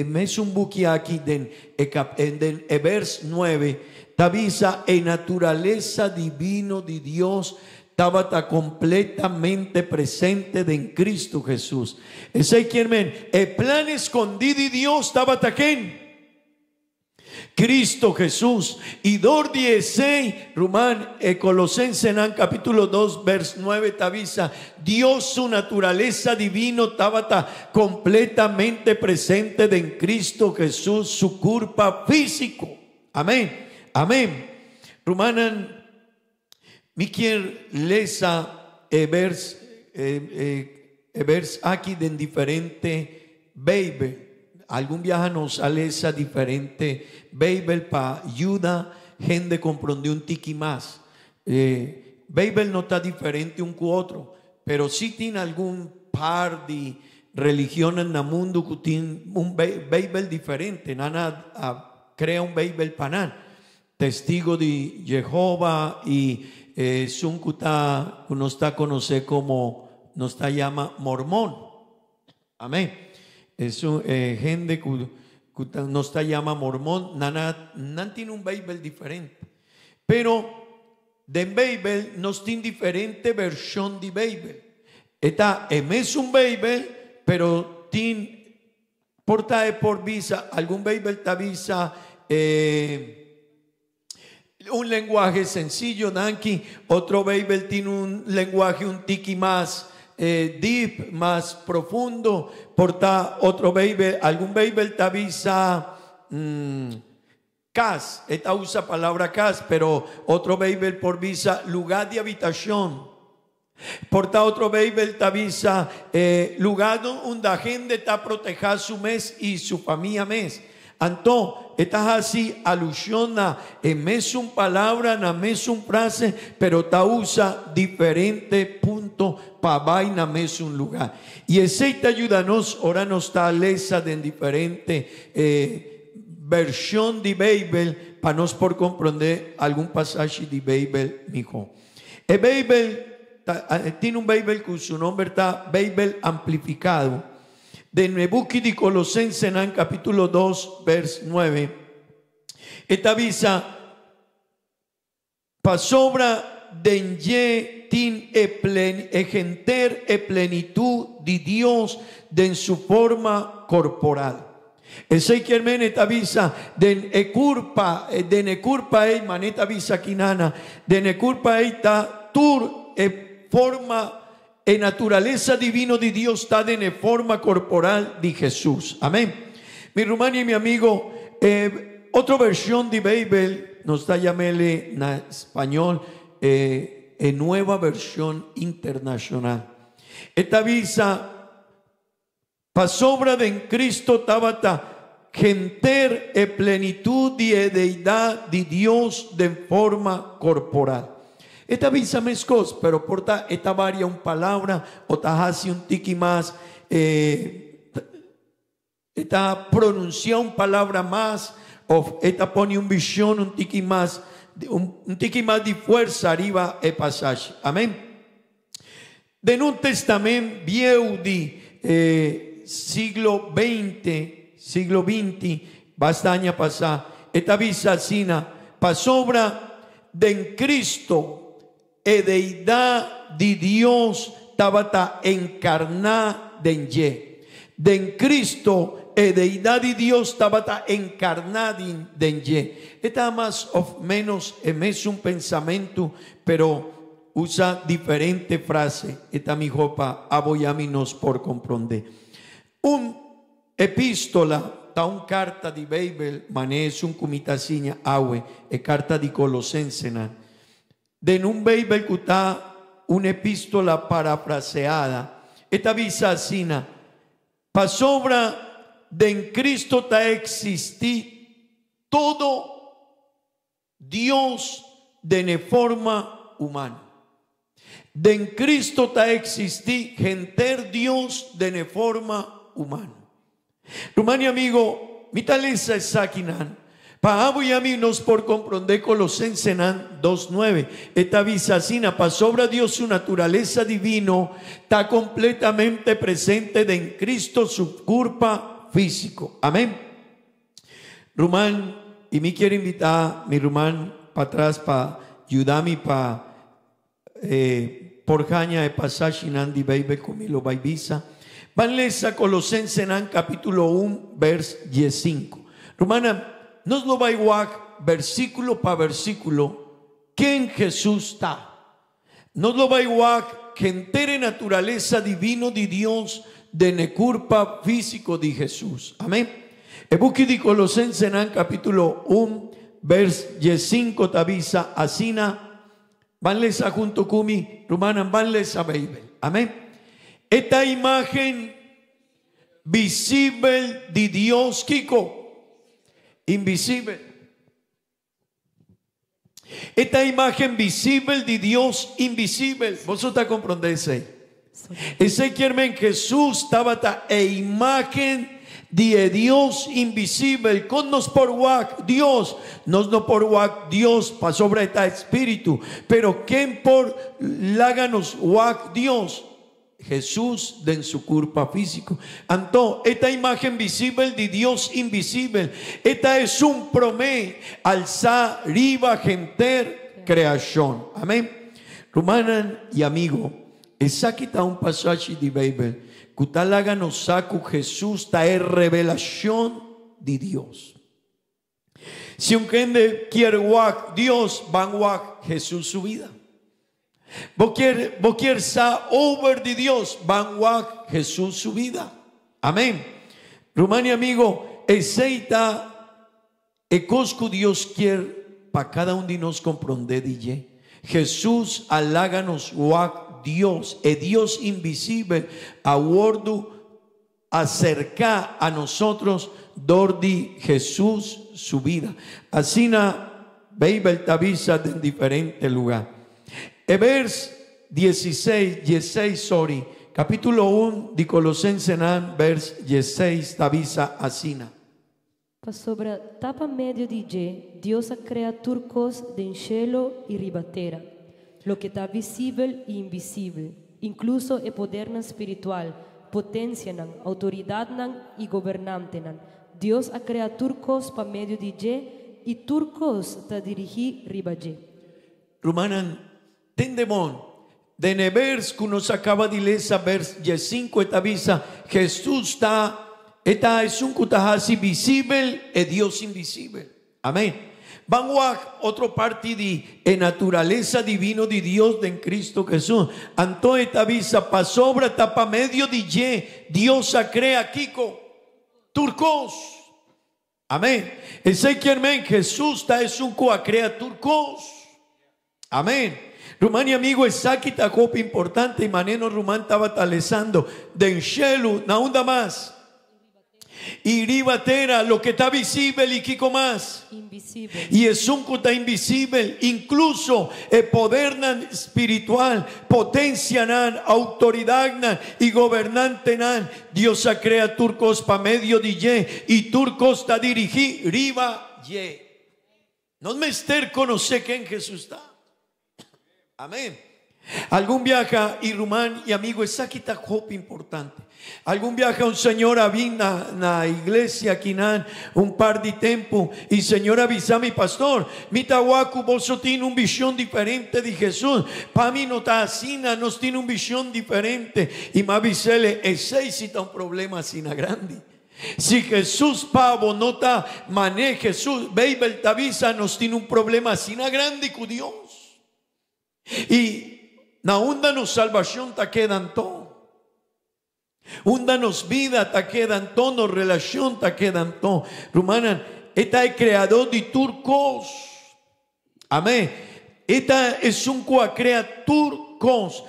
[SPEAKER 5] mesum buki aquí en el vers 9 tabisa naturaleza divino de Dios estaba completamente presente en Cristo Jesús. Ese quien el plan escondido de Dios estaba aquí. Cristo Jesús. Y dor 16 Román Colosenses en capítulo 2 vers 9 tabisa Dios su naturaleza divino estaba completamente presente en Cristo Jesús su culpa físico. Amén. Amén. Romanan mi quiere lesa vers aquí de diferente baby. Algún viaje nos sale esa diferente Bible para ayuda gente comprende un tiki más. Bible no está diferente un cu otro, pero sí tiene algún par de religiones en el mundo que tiene un Bible diferente. Nada crea un Bible para nada. Testigo de Jehová y son que nos está conocido como nos está llama mormón. Amén. Eso gente que nos está llama mormón, no tiene un Bible diferente, pero de Bible nos tiene diferente versión de Bible. Está es un Bible, pero tiene porta por visa algún Bible te avisa un lenguaje sencillo, Danki. Otro Bible tiene un lenguaje un tiki más deep, más profundo. Porta otro Bible, algún Bible te avisa cas, esta usa palabra cas, pero otro Bible por visa lugar de habitación. Porta otro Bible te avisa lugar donde la gente está protegida su mes y su familia mes. Anto, estás así alusiona en mes un palabra, en mes un frase, pero ta usa diferente punto para vaina mes un lugar. Y ese te ayudanos, ahora nos está lesa de diferente versión de Bible para nos por comprender algún pasaje de Bible, mijo. El Bible tiene un Bible que su nombre está Bible amplificado. De Nebuki de Colosenses en capítulo 2 vers 9 esta visa pasobra denye tin egenter e plenitud di Dios den su forma corporal. Ezequiel meneta visa den ekurpa ei maneta visa kinana den ekurpa ei ta tur e forma e naturaleza divino di Dios está en forma corporal de Jesús. Amén. Mi hermano y mi amigo, otra versión de Bible nos está llamele en español en nueva versión internacional. Esta visa pasobra de en Cristo tabata genter e plenitud de deidad de Dios de forma corporal. Esta visa mezcos, pero porta esta varia un palabra o tajasi un tiki más, esta pronuncia un palabra más o esta pone un visión un tiki más de fuerza arriba el pasaje. Amén. De un testamento viejo de siglo XX, bastante pasada, esta visa sina pasobra de en Cristo e deidad de Dios tabata encarnada en ye. De en Cristo e deidad de Dios tabata encarnada en ye. Esta más o menos es un pensamiento, pero usa diferente frase. Esta mi jopa aboyaminos por comprender. Un epístola ta un carta di Bible manes un kumitasigna awe e carta di Colosenses. De un Bible que está una epístola parafraseada. Esta visa asina pasobra de en Cristo ta existí todo Dios de forma humana. De en Cristo ta existí genter Dios de forma humana. Rumani amigo, mi taleza es sakinan. Paabo y a mí nos por comprender Colosenses 2:9. Esta visacina pasobra Dios su naturaleza divino está completamente presente en Cristo su cuerpo físico. Amén. Rumán, y me quiero invitar mi Rumán para atrás para ayudarme para por jaña de pasaje de Bible conmigo baibisa. Vanles a Colosenses capítulo 1 vers 15. Rumana, nos lo va igual versículo para versículo quién Jesús está. Nos lo va igual que entere naturaleza divino de Dios de necurpa físico de Jesús. Amén. El buque de Colosenses capítulo 1 vers 15 tabisa asina vanles a junto kumi rumana vanles a Bible. Amén. Esta imagen visible de Dios Kiko invisible. Esta imagen visible de Dios invisible. Vosotros comprendéis. Ese quiere Jesús estaba e imagen de Dios invisible. Con nos por wak Dios. Nos no por wak Dios. Pa sobre esta espíritu. Pero quien por láganos wak Dios. Jesús en su cuerpo físico. Anto, esta imagen visible de Dios invisible. Esta es un promé alza riba genter creación. Amén. Romanan y amigo, esa aquí está un pasaje de Bible. Kutalaga nos saco Jesús ta es revelación de Dios. Si un gente quiere wak Dios, van wak Jesús su vida. Vos quieres sa over de Dios, van wak Jesús su vida. Amén. Rumani amigo, aceita ecosco Dios quiere para cada uno de nos comprender DJ. Jesús aláganos wak Dios, Dios invisible, a wordo acerca a nosotros dordi Jesús su vida. Así na Bible tabisa en diferente lugar. Vers 16, sorry, capítulo 1 de Colosenses, vers 16, tabisa asina.
[SPEAKER 6] Sobre tapa medio de Dios ha creado turcos de cielo y ribatera, lo que está visible e invisible, incluso el poder espiritual, potencia, autoridad y gobernante. Dios ha creado turcos pa medio de y turcos está dirigir riba.
[SPEAKER 5] Rumanan, tendemon. De nevers que nos acaba de leer, vers 5 esta visa, Jesús está es un kutahasi visible e Dios invisible. Amén. Vamos a otra parte de naturaleza divino de Dios en Cristo Jesús. Anto esta visa pasobra tapa medio de ye, Dios a crea Kiko, turcos. Amén. Ese que Jesús está es un coa crea turcos. Amén. Rumani amigo, es aquí ta copa importante y maneno rumán estaba talezando de enchelo, na onda más. Y ribatera, lo que está visible y kiko más.
[SPEAKER 6] Invisible.
[SPEAKER 5] Y es un que está invisible, incluso el poder espiritual, potencia nan, autoridad nan y gobernante nan. Dios a crea turcos pa medio de ye y turcos está dirigí riba ye. No me ester conocer quién Jesús está. Amén. Algún viaja y rumán y amigo, es aquí está hope importante. Algún viaja un señor a la iglesia aquí un par de tiempo y señor avisa a mi pastor, mi tahuacu vos tiene un visión diferente de Jesús. Para mí no está así, nos tiene un visión diferente y me avisele, ese sí está un problema así grande. Si Jesús pavo no está mané Jesús, baby el avisa, nos tiene un problema así grande con Dios. Y na onda nos salvación ta quedan todo. Onda nos vida ta quedan todo, nos relación ta quedan todo. Rumana, esta es creador de turcos. Amén. Esta es un coa crea turcos.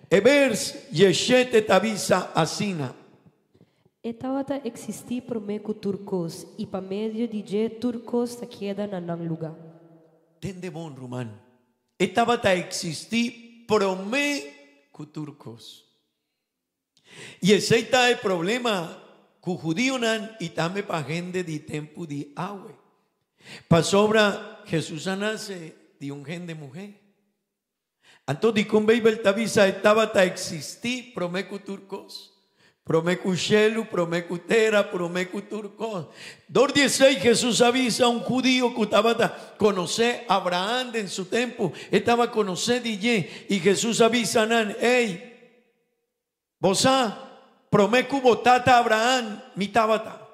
[SPEAKER 5] Evers yeshete tavisa asina.
[SPEAKER 6] Esta vata existi promeco turcos y pa medio de je turcos ta quedan en lugar.
[SPEAKER 5] Tende bon rumán. Esta vata existi promeco turcos. Y ese está el problema con judíos y también para gente de tiempo de agua. Para sobra Jesús nace de un gen de mujer. Entonces con Bibel tavisa estaba ta existir promeco turcos. Promeco shelu, promeco tera, promeco turcos. 2:16 Jesús avisa a un judío que estaba a conocer a Abraham en su tiempo. Estaba a conocer DJ y Jesús avisa a Nan, hey, vos promeco botata Abraham, mi tabata.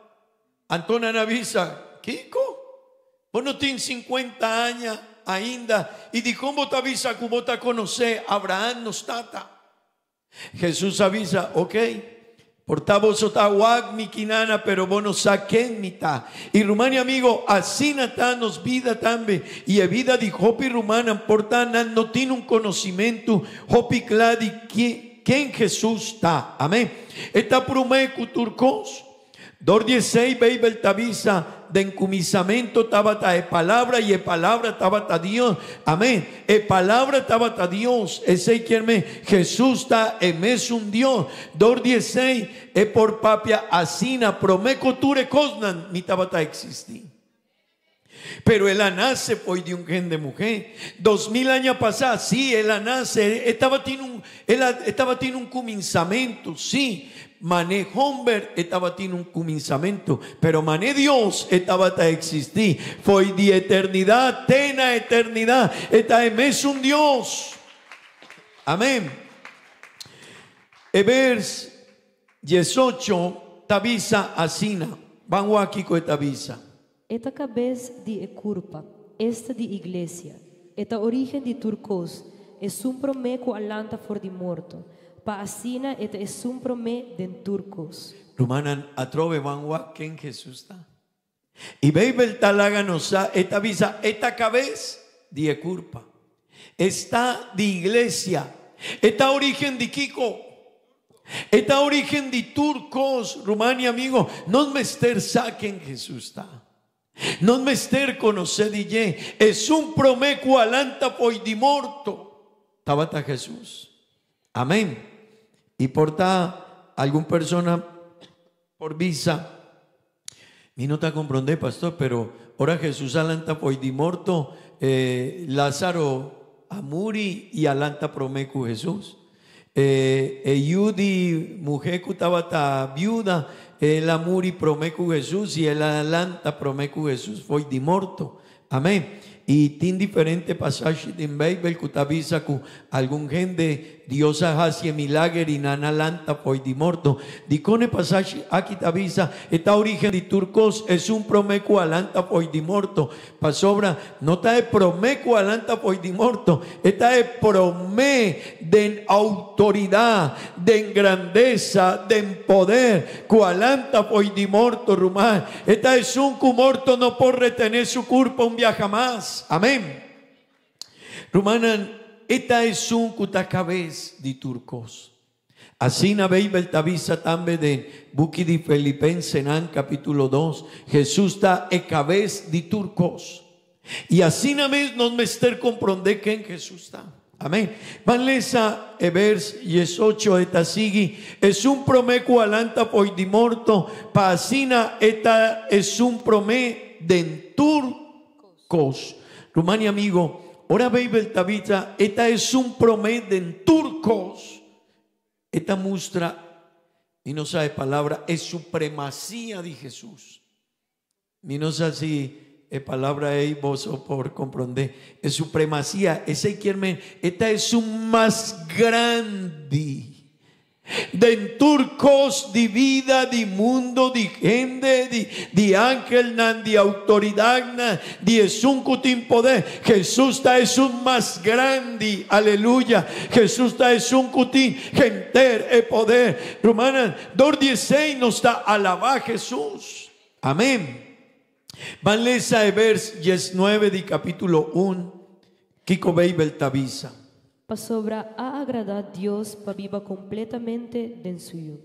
[SPEAKER 5] Antonan avisa, Kiko, vos no tienes 50 años ainda. Y di cómo te avisa que vos te conocer Abraham nos tata. Jesús avisa, ok. Portamos otra wag mi kinana, pero vos no saquen mitad. Y Rumania amigo, así nos vida también. Y a vida de Hopi Rumana, portana no tiene un conocimiento. Hopi cladi quién Jesús está. Amén. Esta promeco turcos. 2:16 Bibel tavisa de encumisamiento tabata e palabra y e palabra tabata Dios. Amén. E palabra tabata Dios. Ese quien Jesús está es un Dios. 2:16 e por papia asina promeco ture cosnan mi tabata existir. Pero él nace fue de un gen de mujer. 2000 años pasados, sí, él nace. Estaba teniendo un comenzamiento, sí. Mané Homber estaba teniendo un comenzamiento, pero mané Dios estaba a existir. Fue de eternidad, tena eternidad. Esta es un Dios. Amén. Evers 18 tavisa asina. Vamos aquí con esta visa.
[SPEAKER 6] Esta cabeza de curpa, esta de iglesia, esta origen de turcos, es un promeco alanta for de morto. Pa asina esta es un prome de turcos.
[SPEAKER 5] Rumanan atrove vanwa quién Jesús está. Y Bibel talaga nos esta visa, esta cabeza de curpa, esta de iglesia, esta origen de Kiko. Esta origen de turcos, Rumania amigo, no me ester saquen Jesús está. No me ester conocer DJ, es un promeco alanta poi di morto. Tabata Jesús. Amén. Y por alguna persona por visa, mi no te comprende pastor, pero ahora Jesús alanta poi di morto, Lázaro amuri y alanta promeco Jesús. Yudi mujer que estaba viuda, el amor y promeco Jesús y el alanta promeco Jesús fue de morto. Amén. Y tiene diferentes pasajes en Bible que avisa que algún gente Dios hace milagro y nana lanta poi di morto. Dicone pasaje aquí te avisa esta origen de turcos es un promeco alanta poi di morto. Pasobra no está de promeco alanta poi di morto. Esta de promé de autoridad, de grandeza, de poder. Cualanta poi di morto rumán. Esta es un cu morto no por retener su cuerpo un viaje más. Amén. Rumanan, esta es un cutacabez de turcos. Así na Bible avisa también de Buki de Filipenses en capítulo 2. Jesús está e cabez de turcos. Y así na mes nos mester comprender que en Jesús está. Amén. Van lesa e vers 18 eta sigi es un promeco alanta poi di morto pa asina eta es un promé de turcos. Rumani amigo, ora Bible tabita, esta es un promedio en turcos. Esta muestra, y no sabe palabra, es supremacía de Jesús. Y no sabe si es palabra ahí vos o por comprender. Es supremacía, ese quiere, esta es un más grande. De turcos de vida, de mundo, de gente, de ángel, de autoridad, de es un cutín poder. Jesús está es un más grande, aleluya. Jesús está es un cutín genter e poder. Romanas 2:16 nos está alaba Jesús. Amén. Van lesa e vers 19 de capítulo 1. Kiko Bible tabisa.
[SPEAKER 6] Pasobra a agradar a Dios para viva completamente den suyo.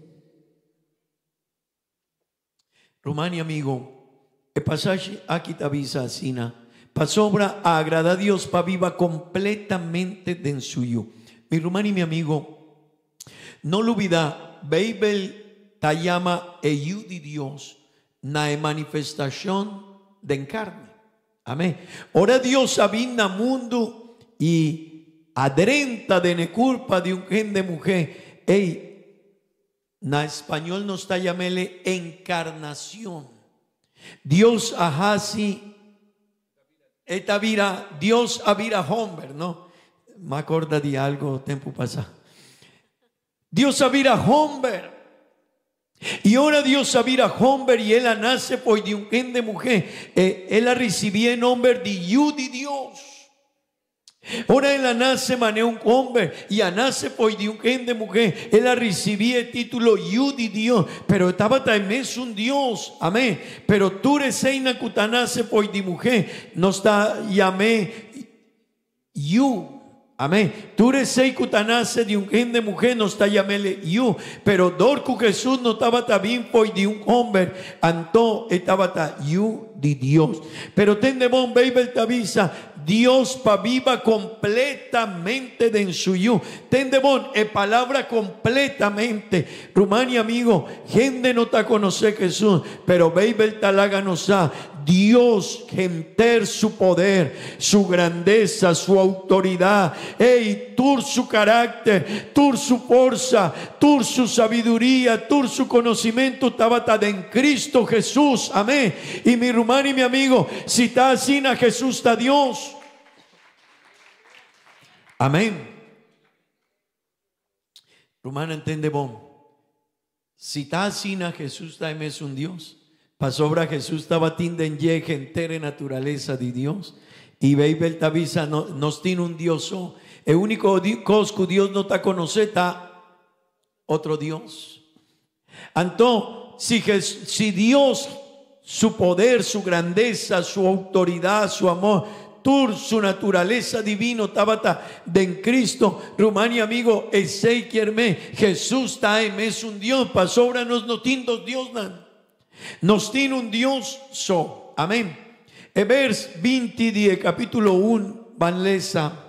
[SPEAKER 5] Romani amigo, el pasaje aquí te avisa así, pasobra a agradar a Dios para viva completamente den suyo. Mi Romani mi amigo, no lo olvida, Bible te llama el de Dios, na manifestación de carne. Amén. Ora Dios habita mundo y adrenta de ne culpa de un gen de mujer. Na español nos está llamele encarnación. Dios ajasi esta vira, Dios avira hombre, ¿no? Me acuerdo de algo tiempo pasado. Dios avira hombre. Y ahora Dios avira hombre y él nace pues de un gen de mujer. Él la recibía en hombre de yudi Dios. Ahora él nace mané un hombre y nace pues de un gen de mujer. Él recibía el título Yudi Dios, pero estaba también un Dios. Amén. Pero tú eres una que nace pues de mujer, no está llamé you. Amén. Tú eres que nace de un gen de mujer, no está llamele you. Pero Dorco Jesús no estaba también pues de un hombre, anto estaba ta you de Dios. Pero ten bon Bible te avisa Dios pa viva completamente de en suyo. Ten de bon palabra completamente. Rumani amigo, gente no te conoce Jesús, pero Bible te la nos da Dios genter su poder, su grandeza, su autoridad, tur su carácter, tur su fuerza, tur su sabiduría, tur su conocimiento tabata en Cristo Jesús. Amén. Y mi Rumani, mi amigo, si está así a Jesús está Dios. Amén. Rumana entiende bon. Si está así a Jesús también es un Dios. Pasobra Jesús estaba tinda en yeje entera naturaleza de Dios. Y Bible te avisa nos tiene un Dios. El único cosa que Dios no te conoce está otro Dios. Entonces, si Dios, su poder, su grandeza, su autoridad, su amor, su naturaleza divino estaba en Cristo, Rumani amigo, ese quierme, Jesús está en es un Dios, pasobra no tiene dos Dios, nos tiene un Dios so. Amén. Vers 20 de capítulo 1 van lesa.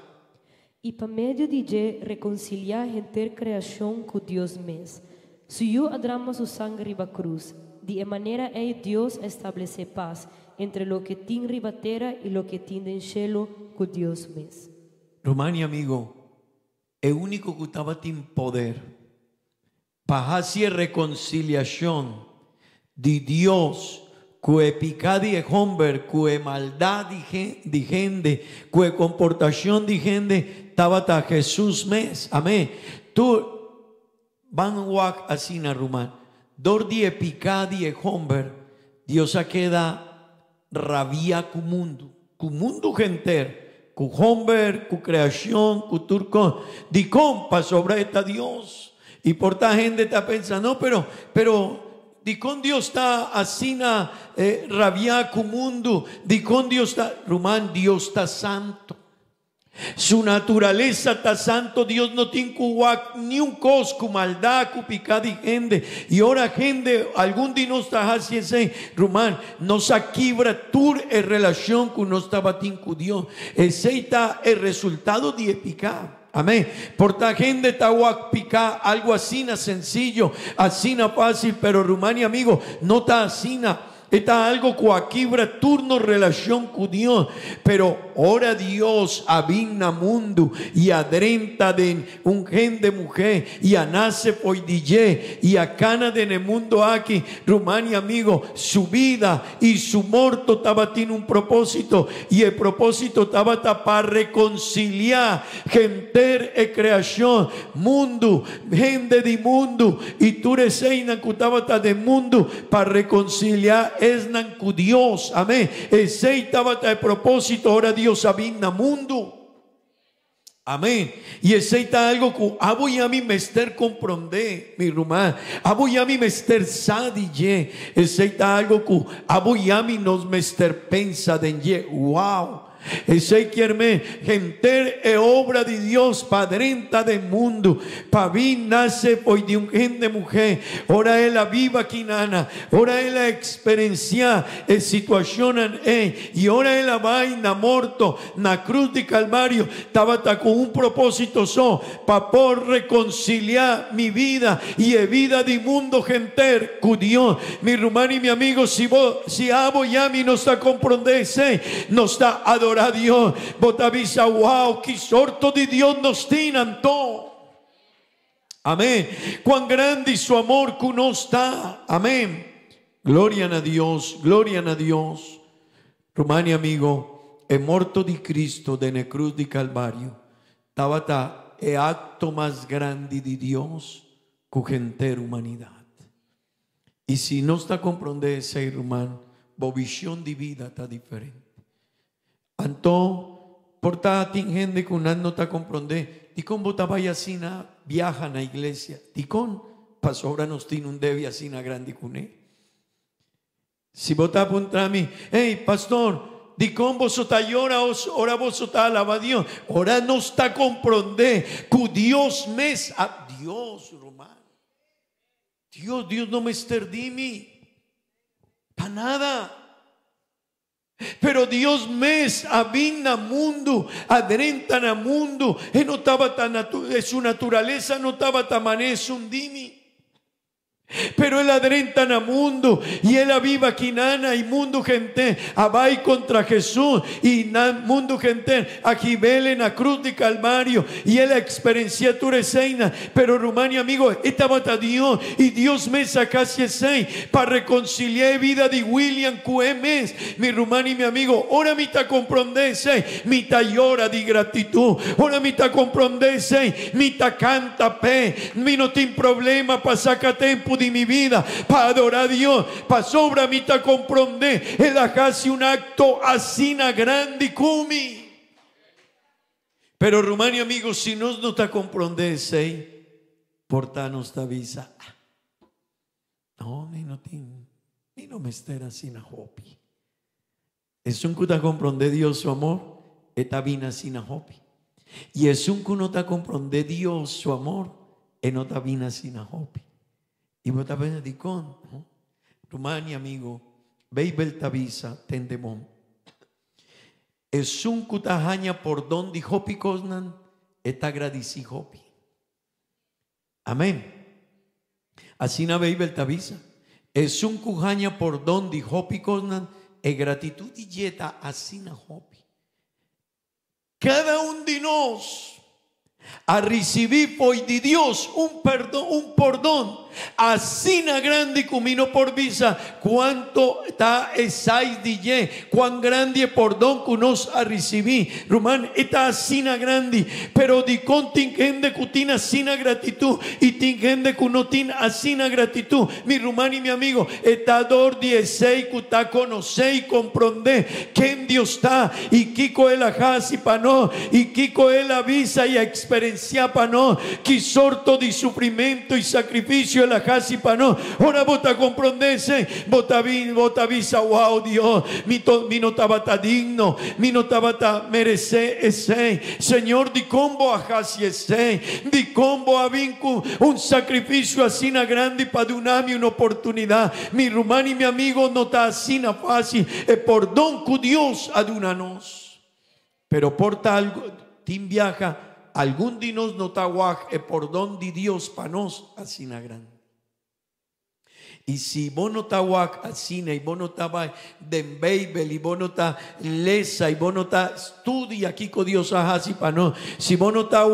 [SPEAKER 6] Y por medio de ella reconciliar gente creación con Dios mes. Si yo adrama su sangre riba cruz, de manera Dios establece paz entre lo que tiene riba tierra y lo que tiene en cielo con Dios mes.
[SPEAKER 5] Romani amigo, el único que estaba en poder para hacer reconciliación de Dios cue picadi e homber, cue maldad di gente, cue comportación di gente, tabata Jesús mes, amén. Tú van wak asina ruman, dordi e picadi e homber, Dios a queda rabia cu mundo genter, cu homber, cu creación, cu turco, di compa sobre esta Dios. Y por ta gente está pensando, no, pero di con Dios está asina rabia cu mundo, di con Dios está, rumán, Dios está santo. Su naturaleza está santo. Dios no tiene ni un cosco maldad cu picadi gente. Y ahora gente algún día no está así ese rumán nos aquibra tur en relación con no estaba con Dios. Ese está el resultado de picado. Amén. Por ta gente está picar algo así sencillo, así fácil, pero Rumania amigo no está así. Está algo coaquibra turno relación con Dios. Pero ora Dios abina mundo y adrenta de un gen de mujer y a nace por DJ y a cana de el mundo aquí. Rumania amigo, su vida y su muerto estaba tiene un propósito y el propósito estaba para reconciliar gente e creación mundo, gente de mundo y tú reseina que estaba de mundo para reconciliar es nancu Dios, amén. Ese estaba el propósito, ahora Dios abina mundo, amén. Y ese está algo que voy a mi mester comprender, mi rumán, voy a mi mester sadille, ese está algo que voy a mi nos mester pensa de wow. Ese quiere gente e obra de Dios padrenta del mundo. Paví nace hoy de un gente mujer. Ora es la viva quinana. Ora es la experiencia en situación y ora es la vaina morto na cruz de Calvario. Estaba con un propósito para por reconciliar mi vida y la vida de mundo gente con Dios. Mi hermano y mi amigo, si abo ya mi no está comprendese, no está adorando a Dios, vos avisa, wow, que sorto de Dios nos tienen todo. Amén. Cuán grande su amor que no está. Amén. Gloria a Dios, gloria a Dios. Romani amigo, el muerto de Cristo de la cruz de Calvario, estaba el acto más grande de Dios con gente humanidad. Y si no está comprender ese hermano, la visión de vida está diferente. Anto, por ta gente que no está comprende, di con bota vaya así viaja a la iglesia, di con pasora nos tiene un debi así grande con él. Si bota apunta a mí, hey pastor, di con vos está llora, ora vos está alaba a Dios, ora no está comprende, que Dios me a Dios, romano. Dios no me esterdimi, para nada. Pero Dios mes abina mundo, adrenta na mundo, y no estaba tan su naturaleza no estaba tan manes un dimi. Pero él adrenta na mundo y él aviva quinana y mundo gente abai contra Jesús y mundo gente aquí vele na cruz de Calvario y él experiencia tu reseina. Pero Rumania amigo, esta bata Dios y Dios me saca para reconciliar vida de William Cuemes. Mi Rumania y mi amigo, ahora me ta comprendese, mi ta llora de gratitud, ahora me ta comprendese, mi ta canta pe, mi no tiene problema para sacar tiempo de mi vida para adorar a Dios, para sobra mi ta comprender él hace un acto así grande cumi. Pero Rumania amigo, si no te comprendese por ta no está visa no me esté así na hopi es un que te comprende Dios su amor esta vina así na hopi y es un que no te comprende Dios su amor y no te vina así na hopi. Y vos también di con Rumania amigo, Beibel Tabisa, Tendemón. Es un cutajaña por don di hopi cosnan, está agradeci hopi. Amén. Así na Beibel Tabisa. Es un cujaña por don di hopi cosnan, e gratitud y yeta así na hopi. Cada un de nos a recibir por de Dios un perdón Asina grande cumino por visa. Cuánto está esais DJ. Cuán grande perdón que nos a recibir. Román, está asina grande. Pero di contingente cutina asina gratitud. Y tingente cunotin asina gratitud. Mi rumán y mi amigo. Está dor 16 cuta conoce y comprende. Quién Dios está. Y Kiko el ajasi pano. Y Kiko el avisa y experiencia pano. Que sorto de sufrimiento y sacrificio el ajasi pano. Ahora vota comprendese. Vota visa. Wow Dios. Mi no tabata digno. Mi no tabata merece ese. Señor di combo ajasi ese. Di combo avinku. Un sacrificio asina grande para donarme una oportunidad. Mi rumán y mi amigo no está asina fácil. Por don que Dios adunanos. Pero por tal tin viaja. Algún dinos no está guaj. Por don de Dios panos asina grande. Y si vos no estás asina, y vos no estás den Bible, y vos no estás lesa, y vos no estás estudia aquí con Dios así para no. Si vos no estás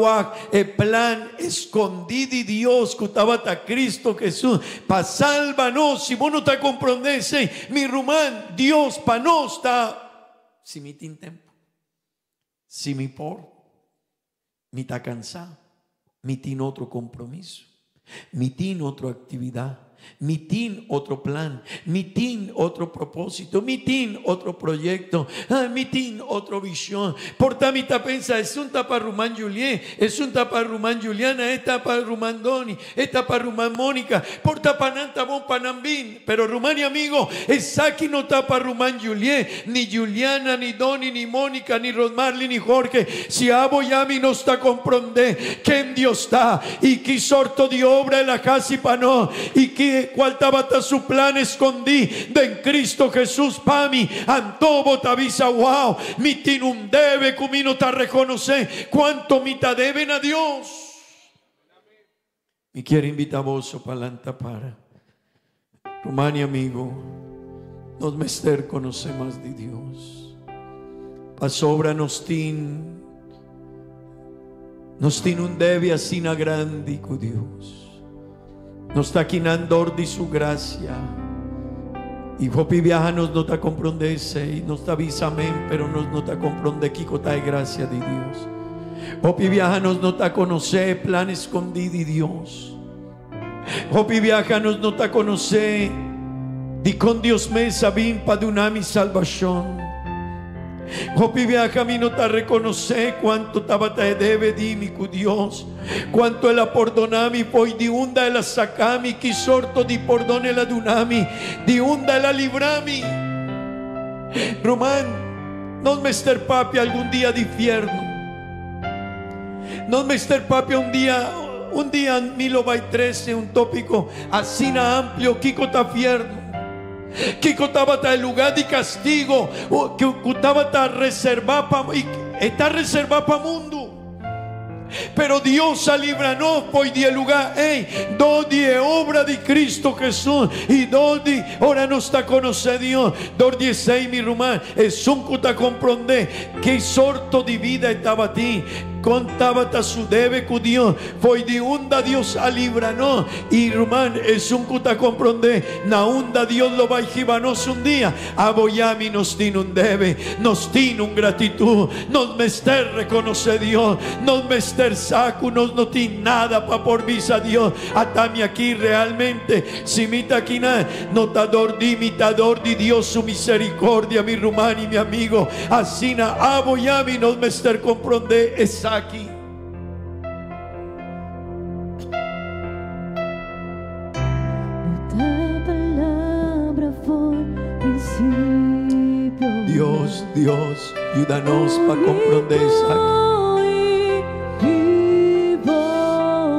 [SPEAKER 5] el plan escondido de Dios que estaba hasta Cristo Jesús para salvarnos. Si vos no estás comprendiendo, mi rumán, Dios para no está. Si mi tin tiempo, si mi por, mi está cansado, mi tin otro compromiso, mi tin otra actividad. Mi tin otro plan, mi tin otro propósito, mi tin otro proyecto, mi tin otro visión. Porta mi pensa es un tapa Rumán Julien, es un tapa Rumán Juliana, es tapa Rumán Doni, es tapa Rumán Mónica, porta pananta bon panambín. Pero Rumán y amigo, es aquí no tapa Rumán Julien, ni Juliana, ni Doni, ni Mónica, ni Rosmarly, ni Jorge. Si abo yami no está comprende quién Dios está y que sorto de obra en la casa y pano y que cual tabata su plan escondí de en Cristo Jesús pa mi antobo tabisa wow mi tinum debe cumino ta reconoce cuánto mi ta deben a Dios. Me quiero invitar a vos palanta para Romani amigo nos mester conoce más de Dios pa sobra nos tin un debe asina grande con Dios. Nos está quinando de su gracia. Y Jopi viajanos no te comprendese. Y nos avisa amén, pero nos no te comprende Kikota de gracia de Dios. Jopi viajanos no te conoce plan escondido de Dios. Jopi viajanos no te conoce. Di con Dios me sabín para donar mi salvación. Jopi viaja a mí no te reconoce cuánto tabata debe di mi cu Dios. Cuánto el perdonami poi di unda la sacami chi sorto di perdone la dunami di unda la librami. Román, non mester papi algún día de infierno. Non mester papi un día en 1013 un tópico asina amplio Kiko tafierno. Kiko tabata el lugar de castigo que tabata reservado está reservado para mundo. Pero Dios a libranos por el lugar, donde obra de Cristo Jesús y donde ahora no está conocer Dios. 16 mi rumán es un cuta comprende que sorto de vida estaba a ti. Contaba su debe con Dios, fue de unda Dios a libranos y rumán es un cuta comprende na unda Dios lo va a jibanos un día. Aboyami nos tiene un debe, nos tiene un gratitud, nos mester reconoce Dios, nos mester saco, nos no tiene nada para por visa Dios. Atami aquí realmente, si mita aquí nada, notador de imitador de Dios su misericordia, mi rumán y mi amigo. Asina aboyami nos mester comprende esa aquí. Dios, ayúdanos para comprender esa aquí.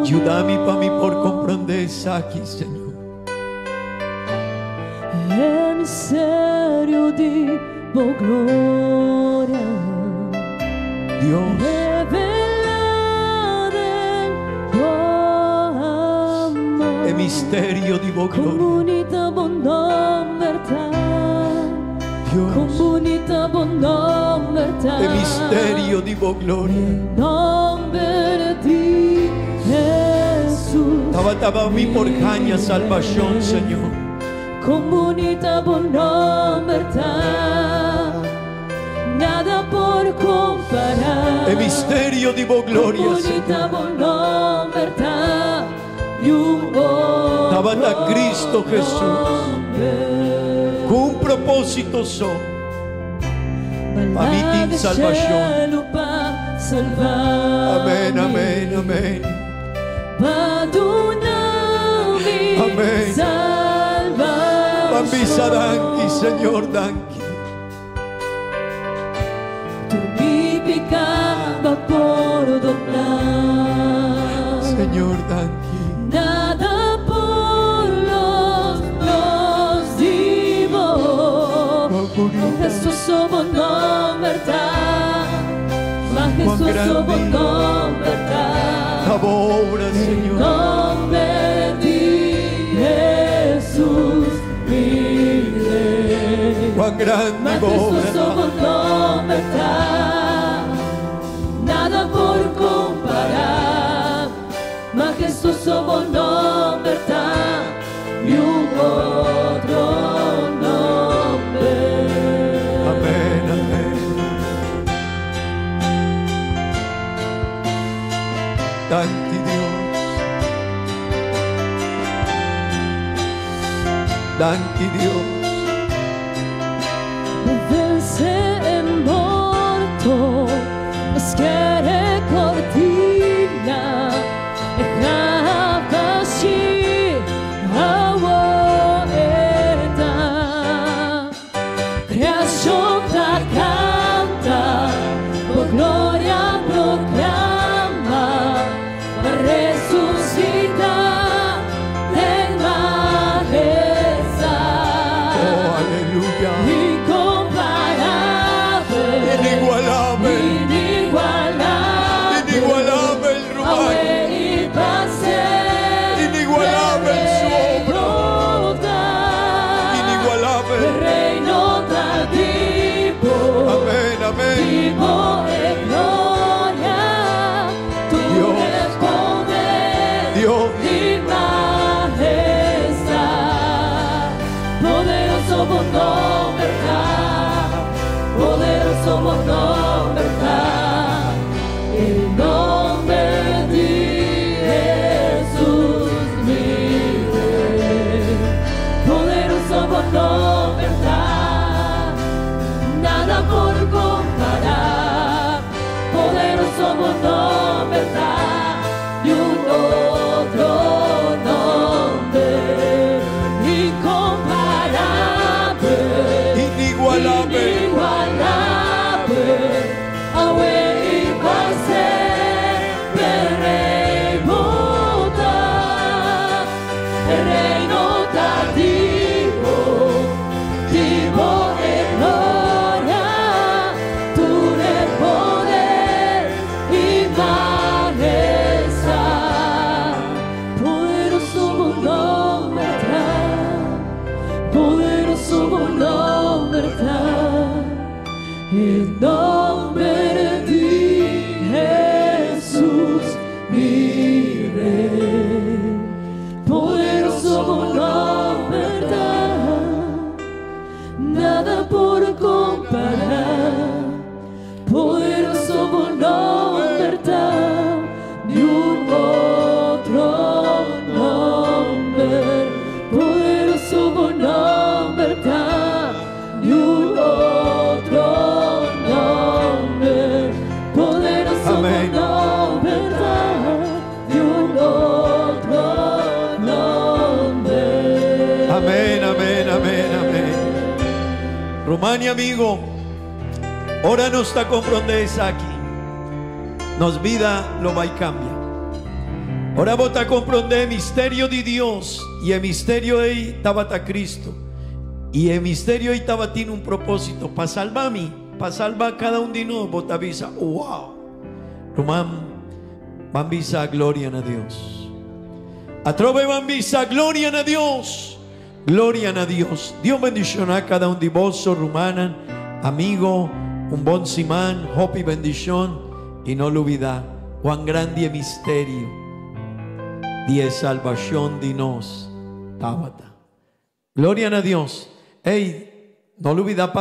[SPEAKER 5] Ayúdame para mí por comprender esa aquí, Señor.
[SPEAKER 1] El misterio de tu gloria.
[SPEAKER 5] Dios. El misterio de tu gloria.
[SPEAKER 1] Comunità bondom verdad.
[SPEAKER 5] Dios.
[SPEAKER 1] Comunità bondom verdad.
[SPEAKER 5] El misterio de tu gloria.
[SPEAKER 1] Nombre de ti, Jesús.
[SPEAKER 5] Tabatabami por caña salvación, Señor.
[SPEAKER 1] Comunità bonombertà, nada por comparar.
[SPEAKER 5] El misterio de vo gloria,
[SPEAKER 1] Comunità
[SPEAKER 5] Señor.
[SPEAKER 1] bonombertà, più
[SPEAKER 5] Tabata Cristo Jesús. Con un propósito son. Pamitin salvación. Amén, amén, amén.
[SPEAKER 1] Padunami
[SPEAKER 5] Amén.
[SPEAKER 1] salvación.
[SPEAKER 5] Bambisa danki, Señor danki.
[SPEAKER 1] Tu mi picaba por doblar.
[SPEAKER 5] Señor danki.
[SPEAKER 1] Nada por los divos. Jesús somos no verdad. Ma Jesús somos no verdad.
[SPEAKER 5] La obra, Señor.
[SPEAKER 1] Nombre de Jesús, mi Rey.
[SPEAKER 5] Cuán grande
[SPEAKER 1] Ma Jesús
[SPEAKER 5] obra.
[SPEAKER 1] somos no verdad. Nada por comparar. Ma Jesús somos no verdad. Y un otro nombre.
[SPEAKER 5] Amén, amén. Danki Dios. Danki Dios.
[SPEAKER 1] Vence è morto, maschere cortina e cavaci awoeta. Creación la canta, por gloria proclama, resucita en majestad.
[SPEAKER 5] Oh, aleluya.
[SPEAKER 1] Incomparable,
[SPEAKER 5] Inigualable.
[SPEAKER 1] inigualable,
[SPEAKER 5] Inigualable el rumano.
[SPEAKER 1] Aue y pase,
[SPEAKER 5] Inigualable en su obra.
[SPEAKER 1] obra.
[SPEAKER 5] Inigualable.
[SPEAKER 1] Reino da vivo,
[SPEAKER 5] Amén, amén.
[SPEAKER 1] vivo en gloria, tú
[SPEAKER 5] Dios.
[SPEAKER 1] eres poder
[SPEAKER 5] Dios.
[SPEAKER 1] y majestad. Poderoso por verdad, poderoso por verdad, el nombre de Jesús mi Rey. Poderoso por verdad, nada por comparar, poderoso por verdad, y un otro nombre incomparable,
[SPEAKER 5] Inigualable.
[SPEAKER 1] inigualable, Aue y pase, el reino dativo, vivo en gloria, tú eres poder y majestad. Poderoso por verdad, poderoso por verdad, el nombre de Jesús mi Rey. Poderoso por verdad, nada por comparar. Poderoso por verdad, ni un otro nombre. Poderoso por verdad, ni un otro nombre. Poderoso
[SPEAKER 5] Amén.
[SPEAKER 1] por verdad, ni un otro nombre.
[SPEAKER 5] Amén, amén, amén, amén. Rumania, amigo, ora nos está comprendendo aquí. Nos vida lo va y cambia. Ora vota comprender misterio de Dios y el misterio de Tabata Cristo. Y el misterio de Tabata tiene un propósito para salvar a mí, para salvar a cada uno de nosotros. Vota avisa, wow. Román, bambisa gloria a Dios. Atrove bambisa gloria a Dios. Gloria a Dios. Dios bendicionará a cada uno de vosotros, rumana, amigo, un bon simán, hope y bendición. Y no lo olvidar, cuán grande es misterio die salvación de nos. Tabata. Gloria a Dios. Hey, no olvida